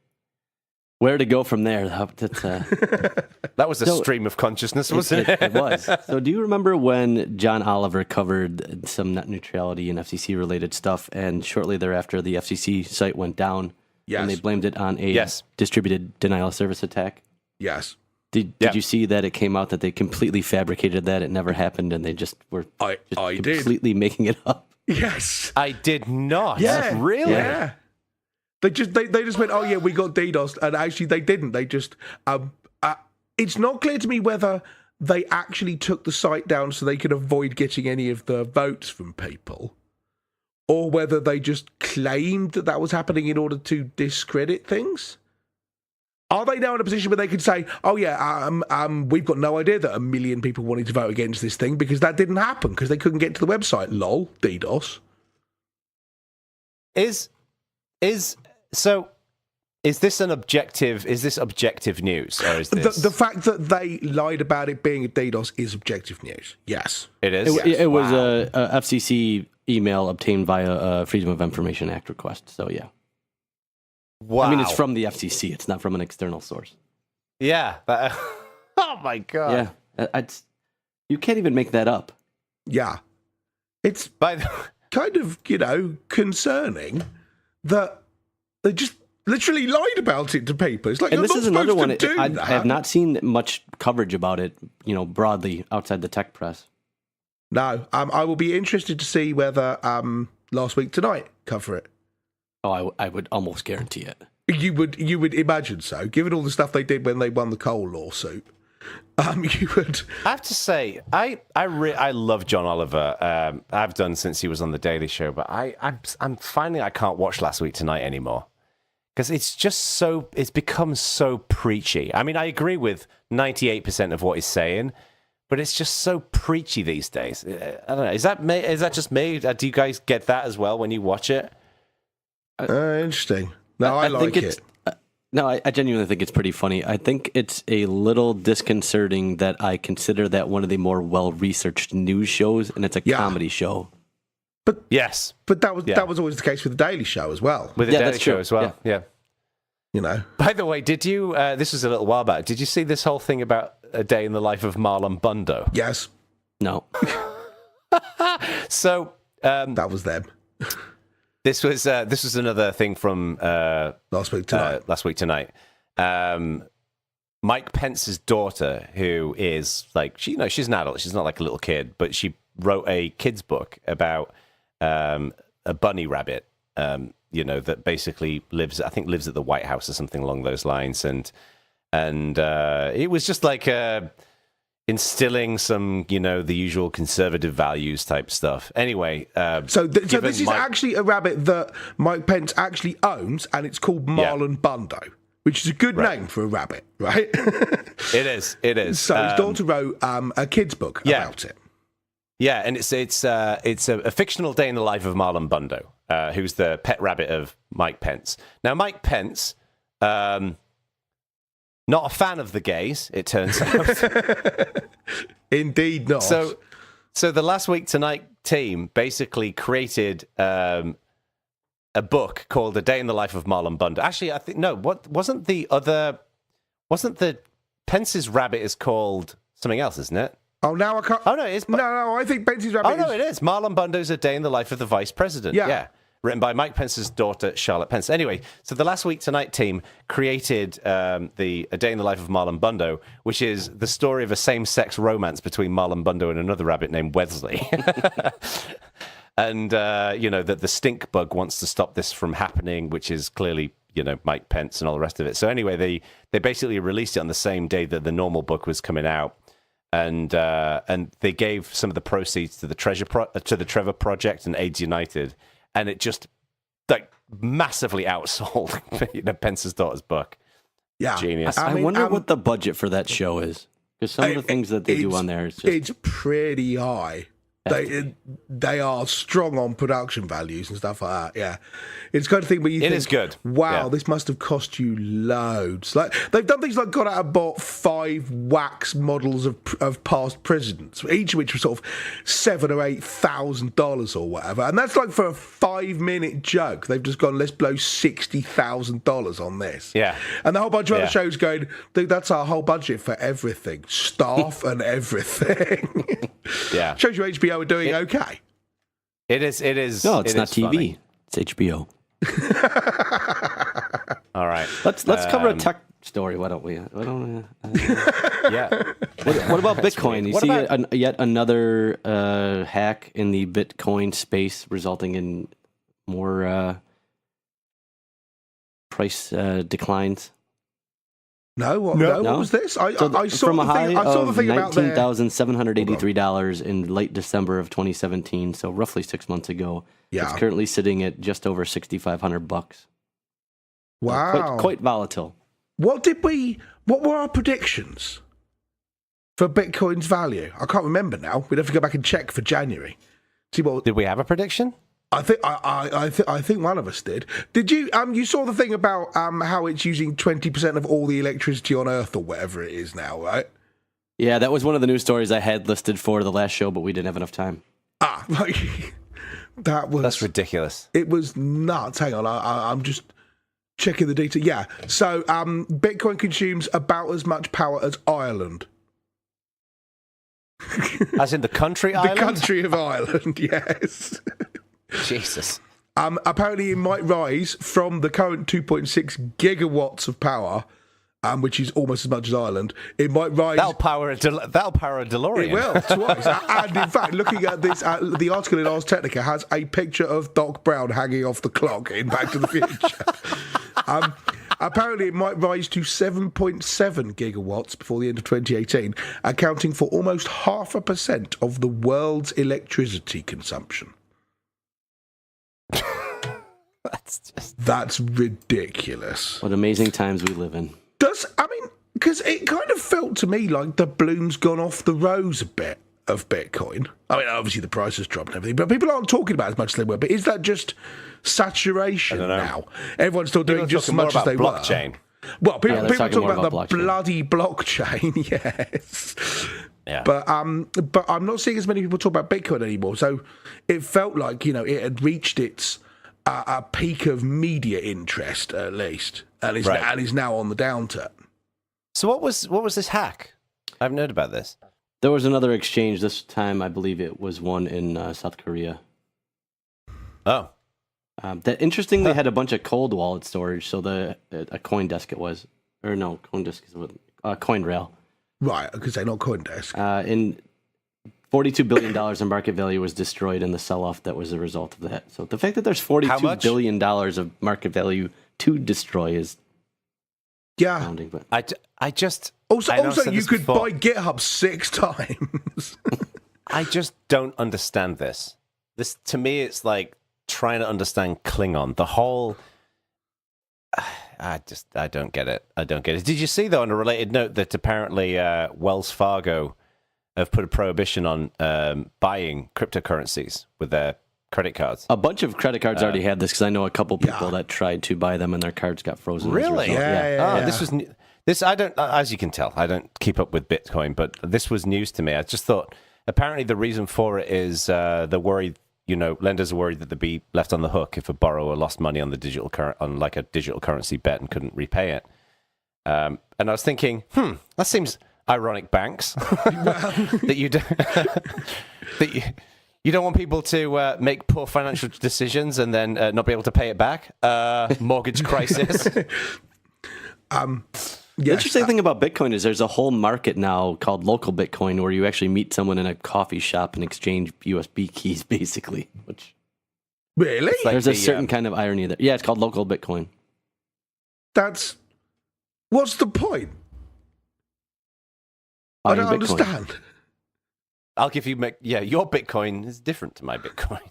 Where to go from there? That was a stream of consciousness, wasn't it? It was. So do you remember when John Oliver covered some net neutrality and FCC-related stuff, and shortly thereafter the FCC site went down, and they blamed it on a distributed denial of service attack? Yes. Did you see that it came out that they completely fabricated that? It never happened, and they just were completely making it up. Yes. I did not. Yeah. Really? Yeah. They just went, oh yeah, we got DDoS, and actually they didn't. They just it's not clear to me whether they actually took the site down so they could avoid getting any of the votes from people, or whether they just claimed that was happening in order to discredit things. Are they now in a position where they could say, oh yeah, we've got no idea that 1 million people wanted to vote against this thing because that didn't happen because they couldn't get to the website. Lol, DDoS. Is this objective news, or is this the fact that they lied about it being a DDoS is objective news? Yes, it is. It was a FCC email obtained via a Freedom of Information Act request. So yeah. Wow. I mean, it's from the FCC. It's not from an external source. Yeah. Oh my god. Yeah. You can't even make that up. Yeah. It's kind of, concerning that they just literally lied about it to people. It's like, and this is another one. I that. have not seen much coverage about it, broadly outside the tech press. No. I will be interested to see whether Last Week Tonight cover it. Oh, I would almost guarantee it. You would imagine so, given all the stuff they did when they won the coal lawsuit. You would. I have to say, I love John Oliver. I've done since he was on the Daily Show, but I'm finding I can't watch Last Week Tonight anymore because it's become so preachy. I mean, I agree with 98% of what he's saying, but it's just so preachy these days. I don't know. Is that just me? Do you guys get that as well when you watch it? Interesting. No, I like it. No, I genuinely think it's pretty funny. I think it's a little disconcerting that I consider that one of the more well-researched news shows, and it's a comedy show. But yes, but that was always the case with the Daily Show as well. With the Daily Show as well, yeah. By the way, did you? This was a little while back. Did you see this whole thing about a day in the life of Marlon Bundo? Yes. No. So that was them. This was another thing from Last Week Tonight. Last Week Tonight. Mike Pence's daughter, who is like, she's an adult. She's not like a little kid, but she wrote a kid's book about a bunny rabbit, that basically lives at the White House or something along those lines. And it was just like instilling some, the usual conservative values type stuff. Anyway, so this is actually a rabbit that Mike Pence actually owns, and it's called Marlon Bundo, which is a good name for a rabbit, right? It is. So his daughter wrote a kid's book about it. Yeah, and it's a fictional day in the life of Marlon Bundo, who's the pet rabbit of Mike Pence. Now, Mike Pence, not a fan of the gays, it turns out. Indeed not. So the Last Week Tonight team basically created a book called A Day in the Life of Marlon Bundo. Actually, I think wasn't the Pence's rabbit is called something else, isn't it? Oh, now I can't. Oh no, it's no. I think Pence's rabbit. Oh no, it is Marlon Bundo's A Day in the Life of the Vice President. Yeah. Written by Mike Pence's daughter, Charlotte Pence. Anyway, so the Last Week Tonight team created the A Day in the Life of Marlon Bundo, which is the story of a same-sex romance between Marlon Bundo and another rabbit named Wesley. And, that the stink bug wants to stop this from happening, which is clearly, Mike Pence and all the rest of it. So anyway, they basically released it on the same day that the normal book was coming out. And they gave some of the proceeds to the Trevor Project and AIDS United. And it just massively outsold Pence's daughter's book. Yeah, genius. I wonder what the budget for that show is, because some of the things that they do on there is just... it's pretty high. They are strong on production values and stuff like that. Yeah, it's the kind of thing where you think, is good. Wow, this must have cost you loads. Like they've done things like gone out and bought 5 wax models of past presidents, each of which was sort of $7,000 or $8,000 or whatever, and that's like for a 5-minute joke. They've just gone, let's blow $60,000 on this. Yeah, and the whole bunch of other shows going, dude, that's our whole budget for everything, staff and everything. Yeah, shows you HBO are doing okay. It is. No, it's not TV. Funny. It's HBO. All right. Let's cover a tech story. Why don't we? Yeah. What about Bitcoin? You see yet another hack in the Bitcoin space, resulting in more price declines. No, what was this? I saw from a high the thing about $19,783 in late December of 2017, so roughly 6 months ago. Yeah. It's currently sitting at just over $6,500. Wow, quite volatile. What were our predictions for Bitcoin's value? I can't remember now. We'd have to go back and check for January. See what did we have a prediction? I think one of us did. Did you? You saw the thing about how it's using 20% of all the electricity on Earth or whatever it is now, right? Yeah, that was one of the news stories I had listed for the last show, but we didn't have enough time. That's ridiculous. It was nuts. Hang on, I'm just checking the data. Yeah, so Bitcoin consumes about as much power as Ireland. As in the country Ireland? The country of Ireland, yes. Jesus. Apparently, it might rise from the current 2.6 gigawatts of power, which is almost as much as Ireland. It might rise. That'll power a DeLorean. It will, twice. And in fact, looking at this, the article in Ars Technica has a picture of Doc Brown hanging off the clock in Back to the Future. Apparently, it might rise to 7.7 gigawatts before the end of 2018, accounting for almost 0.5% of the world's electricity consumption. That's ridiculous. What amazing times we live in. Because it kind of felt to me like the bloom's gone off the rose a bit of Bitcoin. I mean, obviously the price has dropped and everything, but people aren't talking about it as much as they were. But is that just saturation now? Everyone's still doing just as much as they blockchain. Well, people are talking about the blockchain. bloody blockchain, yes. Yeah. But I'm not seeing as many people talk about Bitcoin anymore. So it felt like, it had reached its a peak of media interest, at least, and is now on the downturn. So what was this hack? I haven't heard about this. There was another exchange this time. I believe it was one in South Korea. Oh, that interestingly had a bunch of cold wallet storage. So a CoinDesk it was, or no, CoinDesk is what CoinRail. Right, because they're not CoinDesk. In $42 billion in market value was destroyed in the sell-off that was a result of that. So the fact that there's $42 billion of market value to destroy is astounding. But I just... Also, you could buy GitHub 6 times. I just don't understand this. This, to me, it's like trying to understand Klingon. The whole... I don't get it. I don't get it. Did you see, though, on a related note, that apparently Wells Fargo have put a prohibition on buying cryptocurrencies with their credit cards? A bunch of credit cards already had this, because I know a couple people that tried to buy them and their cards got frozen. Really? Yeah. This was this. I don't, as you can tell, I don't keep up with Bitcoin, but this was news to me. I just thought apparently the reason for it is they're worried. Lenders are worried that they'd be left on the hook if a borrower lost money on like a digital currency bet and couldn't repay it. And I was thinking, that seems ironic, banks, that you don't want people to make poor financial decisions and then not be able to pay it back. Mortgage crisis. The interesting thing about Bitcoin is there's a whole market now called local Bitcoin where you actually meet someone in a coffee shop and exchange USB keys, basically. Which really? There's a certain kind of irony there. Yeah, it's called local Bitcoin. What's the point? I don't understand. I'll give you... your Bitcoin is different to my Bitcoin.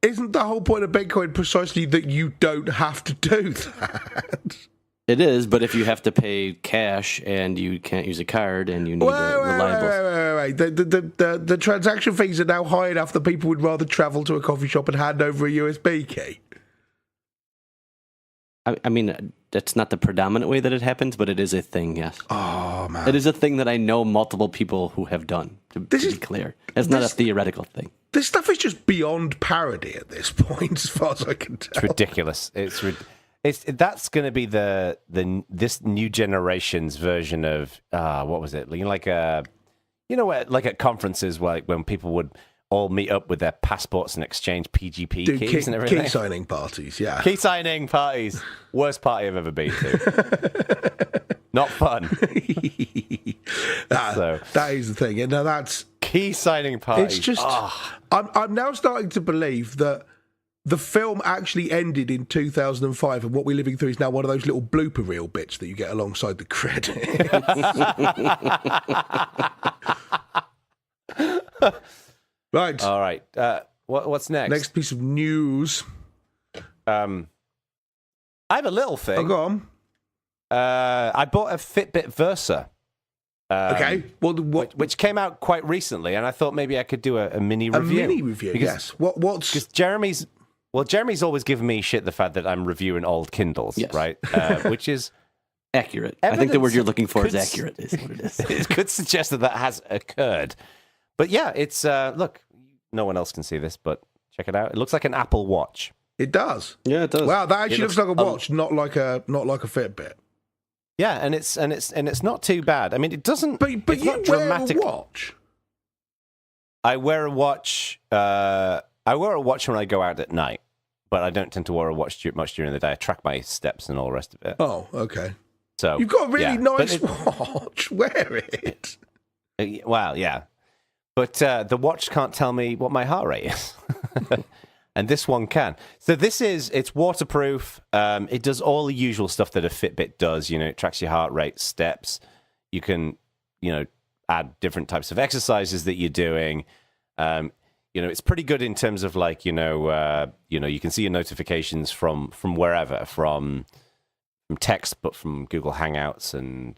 Isn't the whole point of Bitcoin precisely that you don't have to do that? It is, but if you have to pay cash and you can't use a card and you need a reliable... Wait. The transaction fees are now high enough that people would rather travel to a coffee shop and hand over a USB key. I mean, that's not the predominant way that it happens, but it is a thing, yes. Oh, man. It is a thing that I know multiple people who have done, to be clear. It's not a theoretical thing. This stuff is just beyond parody at this point, as far as I can tell. It's ridiculous. That's going to be this new generation's version of what was it? Like at conferences when people would all meet up with their passports and exchange PGP keys and everything. Key signing parties, yeah. Key signing parties. Worst party I've ever been to. Not fun. That is the thing. And now that's key signing parties. It's just I'm now starting to believe that the film actually ended in 2005, and what we're living through is now one of those little blooper reel bits that you get alongside the credits. Right. All right. What's next? Next piece of news. I have a little thing. Oh, go on. I bought a Fitbit Versa. Okay. Which came out quite recently, and I thought maybe I could do a mini review. A mini review, yes. Because Jeremy's always given me shit the fact that I'm reviewing old Kindles, yes. Right? Which is accurate. I think the word you're looking for is accurate. Is what it is. It could suggest that has occurred. But yeah, it's look. No one else can see this, but check it out. It looks like an Apple Watch. It does. Yeah, it does. Wow, that actually looks like a watch, not like a Fitbit. Yeah, and it's not too bad. I mean, it doesn't. But it's you not dramatic. wear a watch. I wear a watch. I wear a watch when I go out at night, but I don't tend to wear a watch much during the day. I track my steps and all the rest of it. Oh, okay. So you've got a really nice watch. Wear it. Well, yeah. But the watch can't tell me what my heart rate is. And this one can. So it's waterproof. It does all the usual stuff that a Fitbit does. It tracks your heart rate, steps. You can, add different types of exercises that you're doing. It's pretty good in terms of you can see your notifications from wherever, from text, but from Google Hangouts and,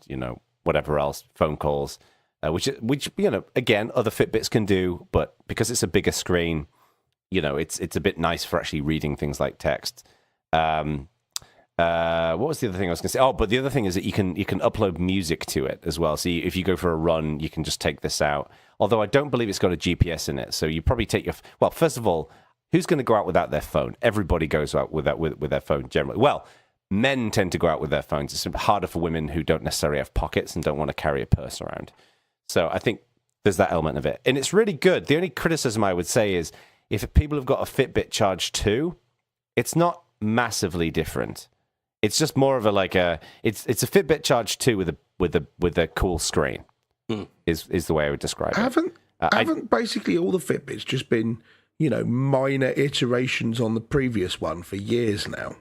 whatever else, phone calls. Which again, other Fitbits can do, but because it's a bigger screen, it's a bit nice for actually reading things like text. What was the other thing I was going to say? Oh, but the other thing is that you can upload music to it as well. So if you go for a run, you can just take this out. Although I don't believe it's got a GPS in it, so you probably take well, first of all, who's going to go out without their phone? Everybody goes out with their phone generally. Well, men tend to go out with their phones. It's harder for women who don't necessarily have pockets and don't want to carry a purse around. So I think there's that element of it. And it's really good. The only criticism I would say is if people have got a Fitbit Charge 2, it's not massively different. It's just more of it's a Fitbit Charge 2 with a cool screen. Is the way I would describe it. Haven't basically all the Fitbits just been, minor iterations on the previous one for years now?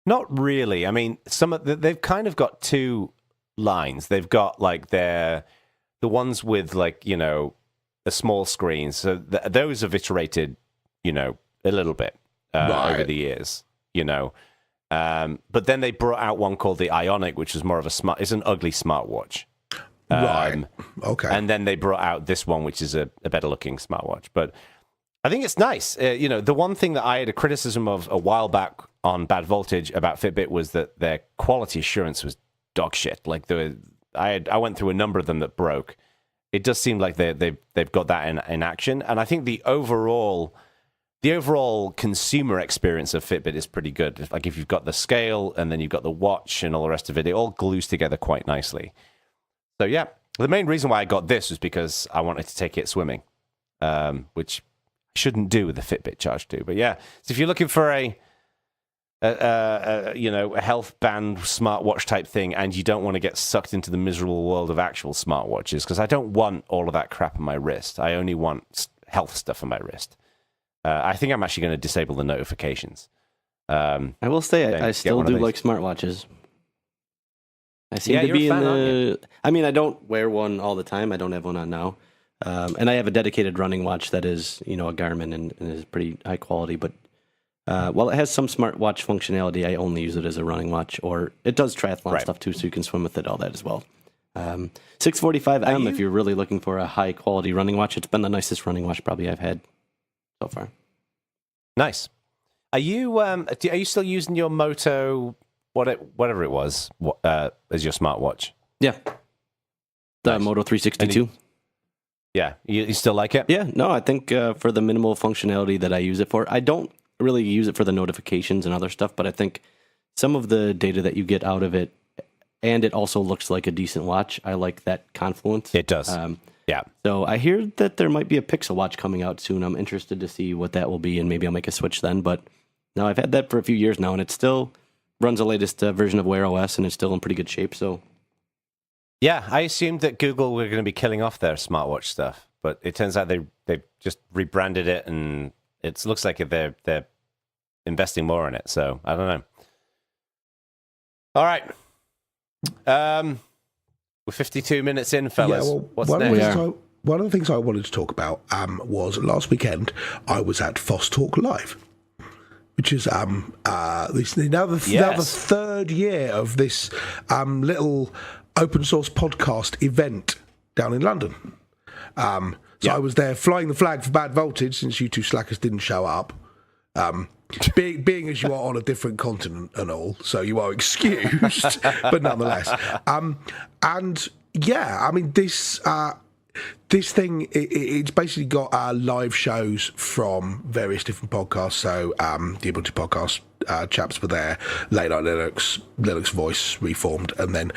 Not really. I mean, they've kind of got two lines. They've got the ones with a small screen. So those have iterated, a little bit over the years, But then they brought out one called the Ionic, which is more of it's an ugly smartwatch. Right. Okay. And then they brought out this one, which is a better looking smartwatch. But I think it's nice. The one thing that I had a criticism of a while back on Bad Voltage about Fitbit was that their quality assurance was dog shit. I went through a number of them that broke. It does seem like they've got that in action. And I think the overall consumer experience of Fitbit is pretty good. If you've got the scale and then you've got the watch and all the rest of it, it all glues together quite nicely. So yeah, the main reason why I got this was because I wanted to take it swimming, which I shouldn't do with the Fitbit Charge 2. But yeah, so if you're looking for a health band smartwatch type thing, and you don't want to get sucked into the miserable world of actual smartwatches, because I don't want all of that crap on my wrist. I only want health stuff on my wrist. I think I'm actually going to disable the notifications. I will say I still do like smartwatches. I seem to be in the... I mean, I don't wear one all the time. I don't have one on now. And I have a dedicated running watch that is, a Garmin and is pretty high quality. But while it has some smartwatch functionality, I only use it as a running watch. Or it does triathlon stuff too, so you can swim with it, all that as well. 645M, if you're really looking for a high quality running watch. It's been the nicest running watch probably I've had so far. Nice. Are you still using your Moto... whatever it was, as your smartwatch? Yeah. The Moto 362. Yeah. You still like it? Yeah. No, I think for the minimal functionality that I use it for, I don't really use it for the notifications and other stuff, but I think some of the data that you get out of it, and it also looks like a decent watch. I like that confluence. It does. Yeah. So I hear that there might be a Pixel watch coming out soon. I'm interested to see what that will be, and maybe I'll make a switch then. But no, I've had that for a few years now, and it still runs the latest version of Wear OS, and it's still in pretty good shape. So, yeah, I assumed that Google were going to be killing off their smartwatch stuff, but it turns out they just rebranded it, and it looks like they're investing more in it. So I don't know. All right, we're 52 minutes in, fellas. Yeah, well, what's next? One of the things I wanted to talk about was last weekend I was at FOSS Talk Live, which is now the third year of this little open source podcast event down in London. I was there flying the flag for Bad Voltage, since you two slackers didn't show up. Being as you are on a different continent and all, so you are excused, but nonetheless. And yeah, I mean, this thing, it's basically got live shows from various different podcasts. So the Ubuntu podcast chaps were there, Late Night Linux Voice Reformed, and then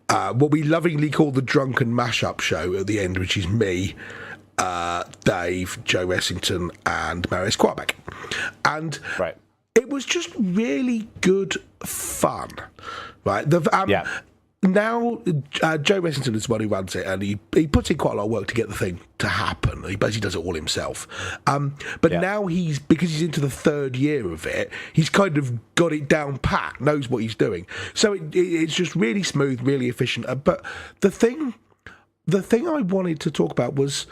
what we lovingly call the Drunken Mashup show at the end, which is me, Dave, Joe Essington, and Marius Quabeck. And it was just really good fun, right? Now, Joe Essington is the one who runs it, and he puts in quite a lot of work to get the thing to happen. He basically does it all himself. But now because he's into the third year of it, he's kind of got it down pat, knows what he's doing. So it's just really smooth, really efficient. But the thing I wanted to talk about was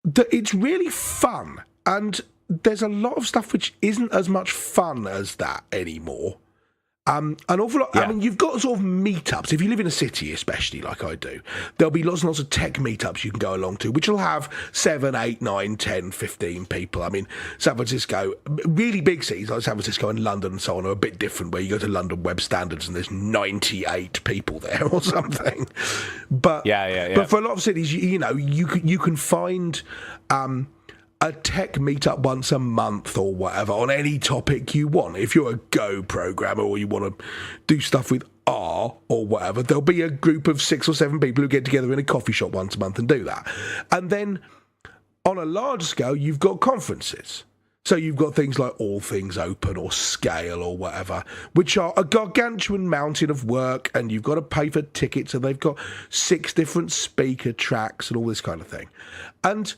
that it's really fun, and there's a lot of stuff which isn't as much fun as that anymore. An awful lot. I mean, you've got sort of meetups. If you live in a city, especially like I do, there'll be lots and lots of tech meetups you can go along to, which will have 7, 8, 9, 10, 15 people. I mean, San Francisco, really big cities like San Francisco and London and so on are a bit different, where you go to London Web Standards and there's 98 people there or something. But But for a lot of cities, you can find a tech meetup once a month or whatever on any topic you want. If you're a Go programmer or you want to do stuff with R or whatever, there'll be a group of 6 or 7 people who get together in a coffee shop once a month and do that. And then on a large scale, you've got conferences. So you've got things like All Things Open or Scale or whatever, which are a gargantuan mountain of work, and you've got to pay for tickets, and they've got 6 different speaker tracks and all this kind of thing. And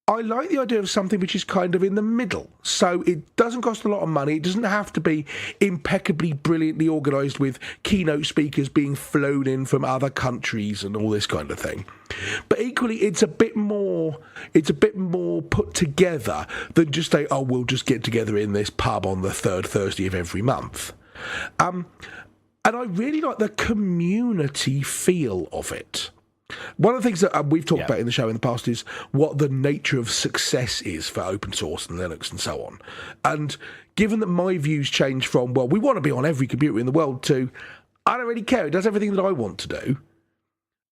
I like the idea of something which is kind of in the middle. So it doesn't cost a lot of money. It doesn't have to be impeccably, brilliantly organised with keynote speakers being flown in from other countries and all this kind of thing. But equally, it's a bit more put together than just say, oh, we'll just get together in this pub on the 3rd Thursday of every month. And I really like the community feel of it. One of the things that we've talked about in the show in the past is what the nature of success is for open source and Linux and so on. And given that my views change from, well, we want to be on every computer in the world, to, I don't really care, it does everything that I want to do.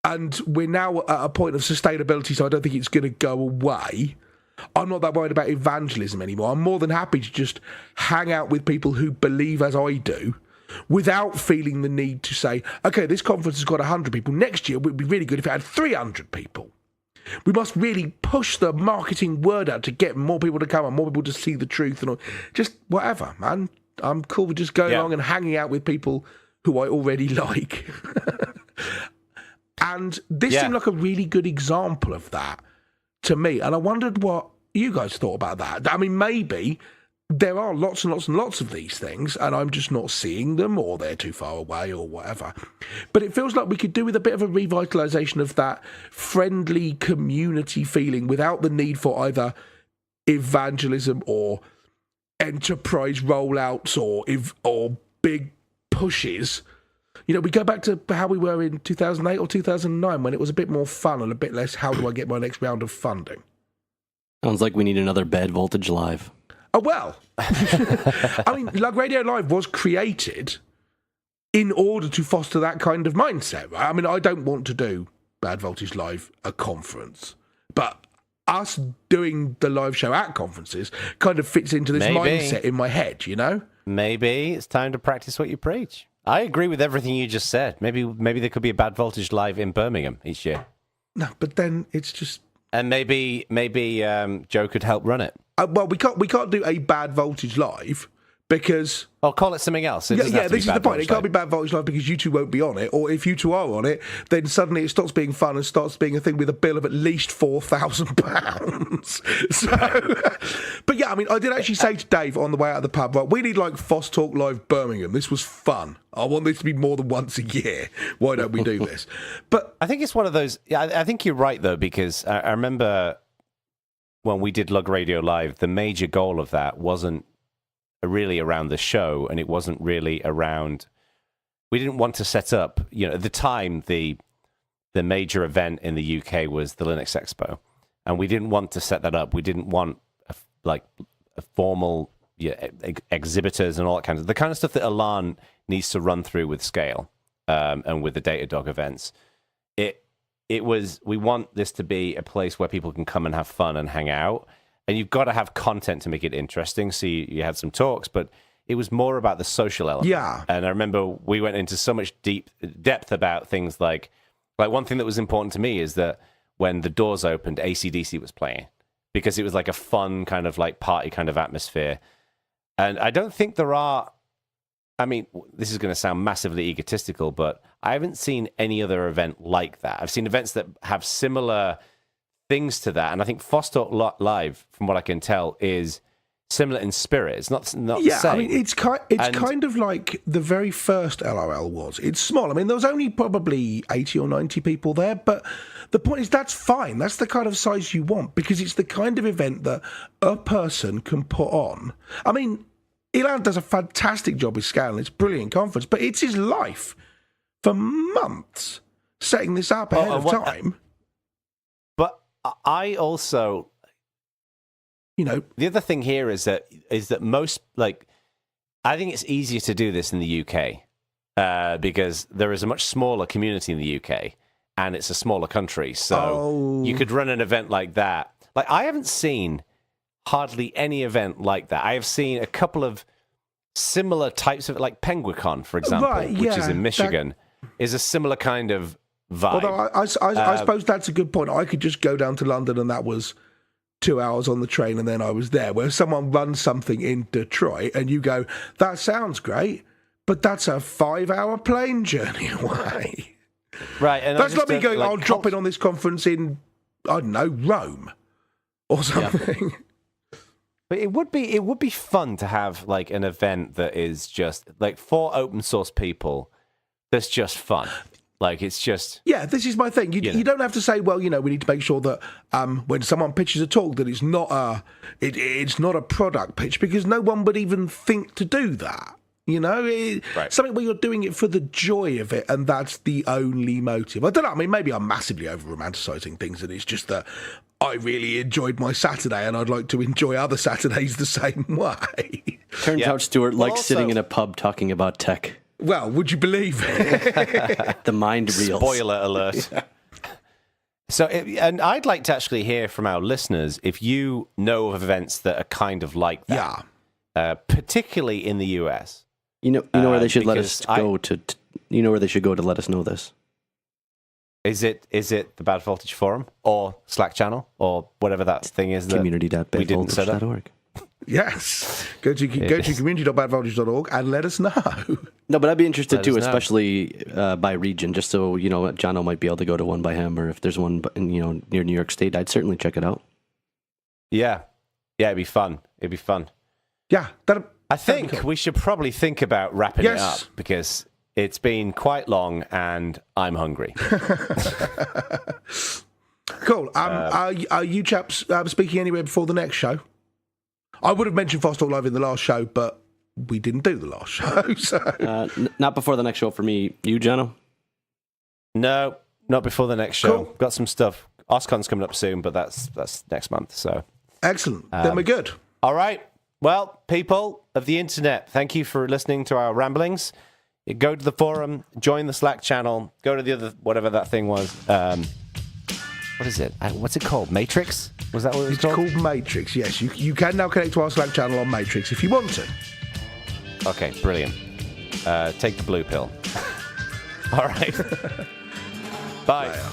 And we're now at a point of sustainability, so I don't think it's going to go away. I'm not that worried about evangelism anymore. I'm more than happy to just hang out with people who believe as I do, without feeling the need to say, okay, this conference has got 100 people. Next year, it would be really good if it had 300 people. We must really push the marketing word out to get more people to come and more people to see the truth and all. Just whatever, man. I'm cool with just going along and hanging out with people who I already like. And this seemed like a really good example of that to me. And I wondered what you guys thought about that. I mean, maybe there are lots and lots and lots of these things, and I'm just not seeing them, or they're too far away, or whatever. But it feels like we could do with a bit of a revitalisation of that friendly community feeling without the need for either evangelism or enterprise rollouts or big pushes. You know, we go back to how we were in 2008 or 2009 when it was a bit more fun and a bit less, how do I get my next round of funding? Sounds like we need another Bad Voltage Live. Oh, well, I mean, Lug Radio Live was created in order to foster that kind of mindset, right? I mean, I don't want to do Bad Voltage Live, a conference, but us doing the live show at conferences kind of fits into this mindset in my head, you know? Maybe it's time to practice what you preach. I agree with everything you just said. Maybe there could be a Bad Voltage Live in Birmingham each year. No, but then it's just... And maybe Joe could help run it. Well, we can't do a Bad Voltage Live because... Oh, call it something else. This is the point. It can't be Bad Voltage Live because you two won't be on it, or if you two are on it, then suddenly it stops being fun and starts being a thing with a bill of at least £4,000. So, but yeah, I mean, I did actually say to Dave on the way out of the pub, right, we need like FOSS Talk Live Birmingham. This was fun. I want this to be more than once a year. Why don't we do this? But I think it's one of those... Yeah, I think you're right, though, because I remember when we did Lug Radio Live, the major goal of that wasn't really around the show, and it wasn't really around... We didn't want to set up... You know, at the time, the major event in the UK was the Linux Expo, and we didn't want to set that up. We didn't want a formal exhibitors and all that kind of... The kind of stuff that Alan needs to run through with Scale and with the Datadog events. It was, we want this to be a place where people can come and have fun and hang out. And you've got to have content to make it interesting. So you had some talks, but it was more about the social element. Yeah. And I remember we went into so much depth about things like one thing that was important to me is that when the doors opened, AC/DC was playing because it was like a fun kind of like party kind of atmosphere. And I don't think there are... I mean, this is going to sound massively egotistical, but I haven't seen any other event like that. I've seen events that have similar things to that, and I think FOSS Talk Live, from what I can tell, is similar in spirit. It's not the same. I mean, it's kind of like the very first LRL was. It's small. I mean, there was only probably 80 or 90 people there, but the point is that's fine. That's the kind of size you want because it's the kind of event that a person can put on. I mean, Ilan does a fantastic job with Scale, and it's a brilliant conference, but it's his life for months setting this up ahead of time. But I also, you know, the other thing here is that most, like, I think it's easier to do this in the UK because there is a much smaller community in the UK, and it's a smaller country, so you could run an event like that. Like, I haven't seen hardly any event like that. I have seen a couple of similar types of, like Penguicon, for example, which is in Michigan, is a similar kind of vibe. Although I suppose that's a good point. I could just go down to London and that was 2 hours on the train and then I was there. Where someone runs something in Detroit and you go, that sounds great, but that's a 5-hour plane journey away. Right. And that's not me going, I'll drop in on this conference in, I don't know, Rome or something. Yeah. But it would be fun to have like an event that is just like for open source people that's just fun. Like it's just this is my thing. You don't have to say, well, we need to make sure that when someone pitches a talk that it's not a product pitch, because no one would even think to do that. Right. Something where you're doing it for the joy of it, and that's the only motive. I don't know. I mean, maybe I'm massively over romanticising things, and it's just that I really enjoyed my Saturday, and I'd like to enjoy other Saturdays the same way. Turns out Stuart likes sitting in a pub talking about tech. Well, would you believe it? The mind reels. Spoiler alert. Yeah. So, and I'd like to actually hear from our listeners if you know of events that are kind of like that. Yeah. Particularly in the US. You know where they should let us go to. You know where they should go to let us know this. Is it the Bad Voltage Forum or Slack channel or whatever that thing is? Community.badvoltage.org. Yes, go to community.badvoltage.org and let us know. No, but I'd be interested too, especially by region, just so Jono might be able to go to one by him, or if there's one near New York State, I'd certainly check it out. Yeah, it'd be fun. Yeah, I think we should probably think about wrapping it up because it's been quite long and I'm hungry. Cool. Are you chaps speaking anywhere before the next show? I would have mentioned FOSS Talk Live in the last show, but we didn't do the last show. So. Not before the next show for me. You, Jono? No, not before the next show. Cool. Got some stuff. OSCON's coming up soon, but that's next month. So excellent. Then we're good. All right. Well, people of the internet, thank you for listening to our ramblings. You go to the forum, join the Slack channel, go to the other, whatever that thing was. What is it? What's it called? Matrix? Was that what it was called? It's called Matrix, yes. You can now connect to our Slack channel on Matrix if you want to. Okay, brilliant. Take the blue pill. All right. Bye. Bye.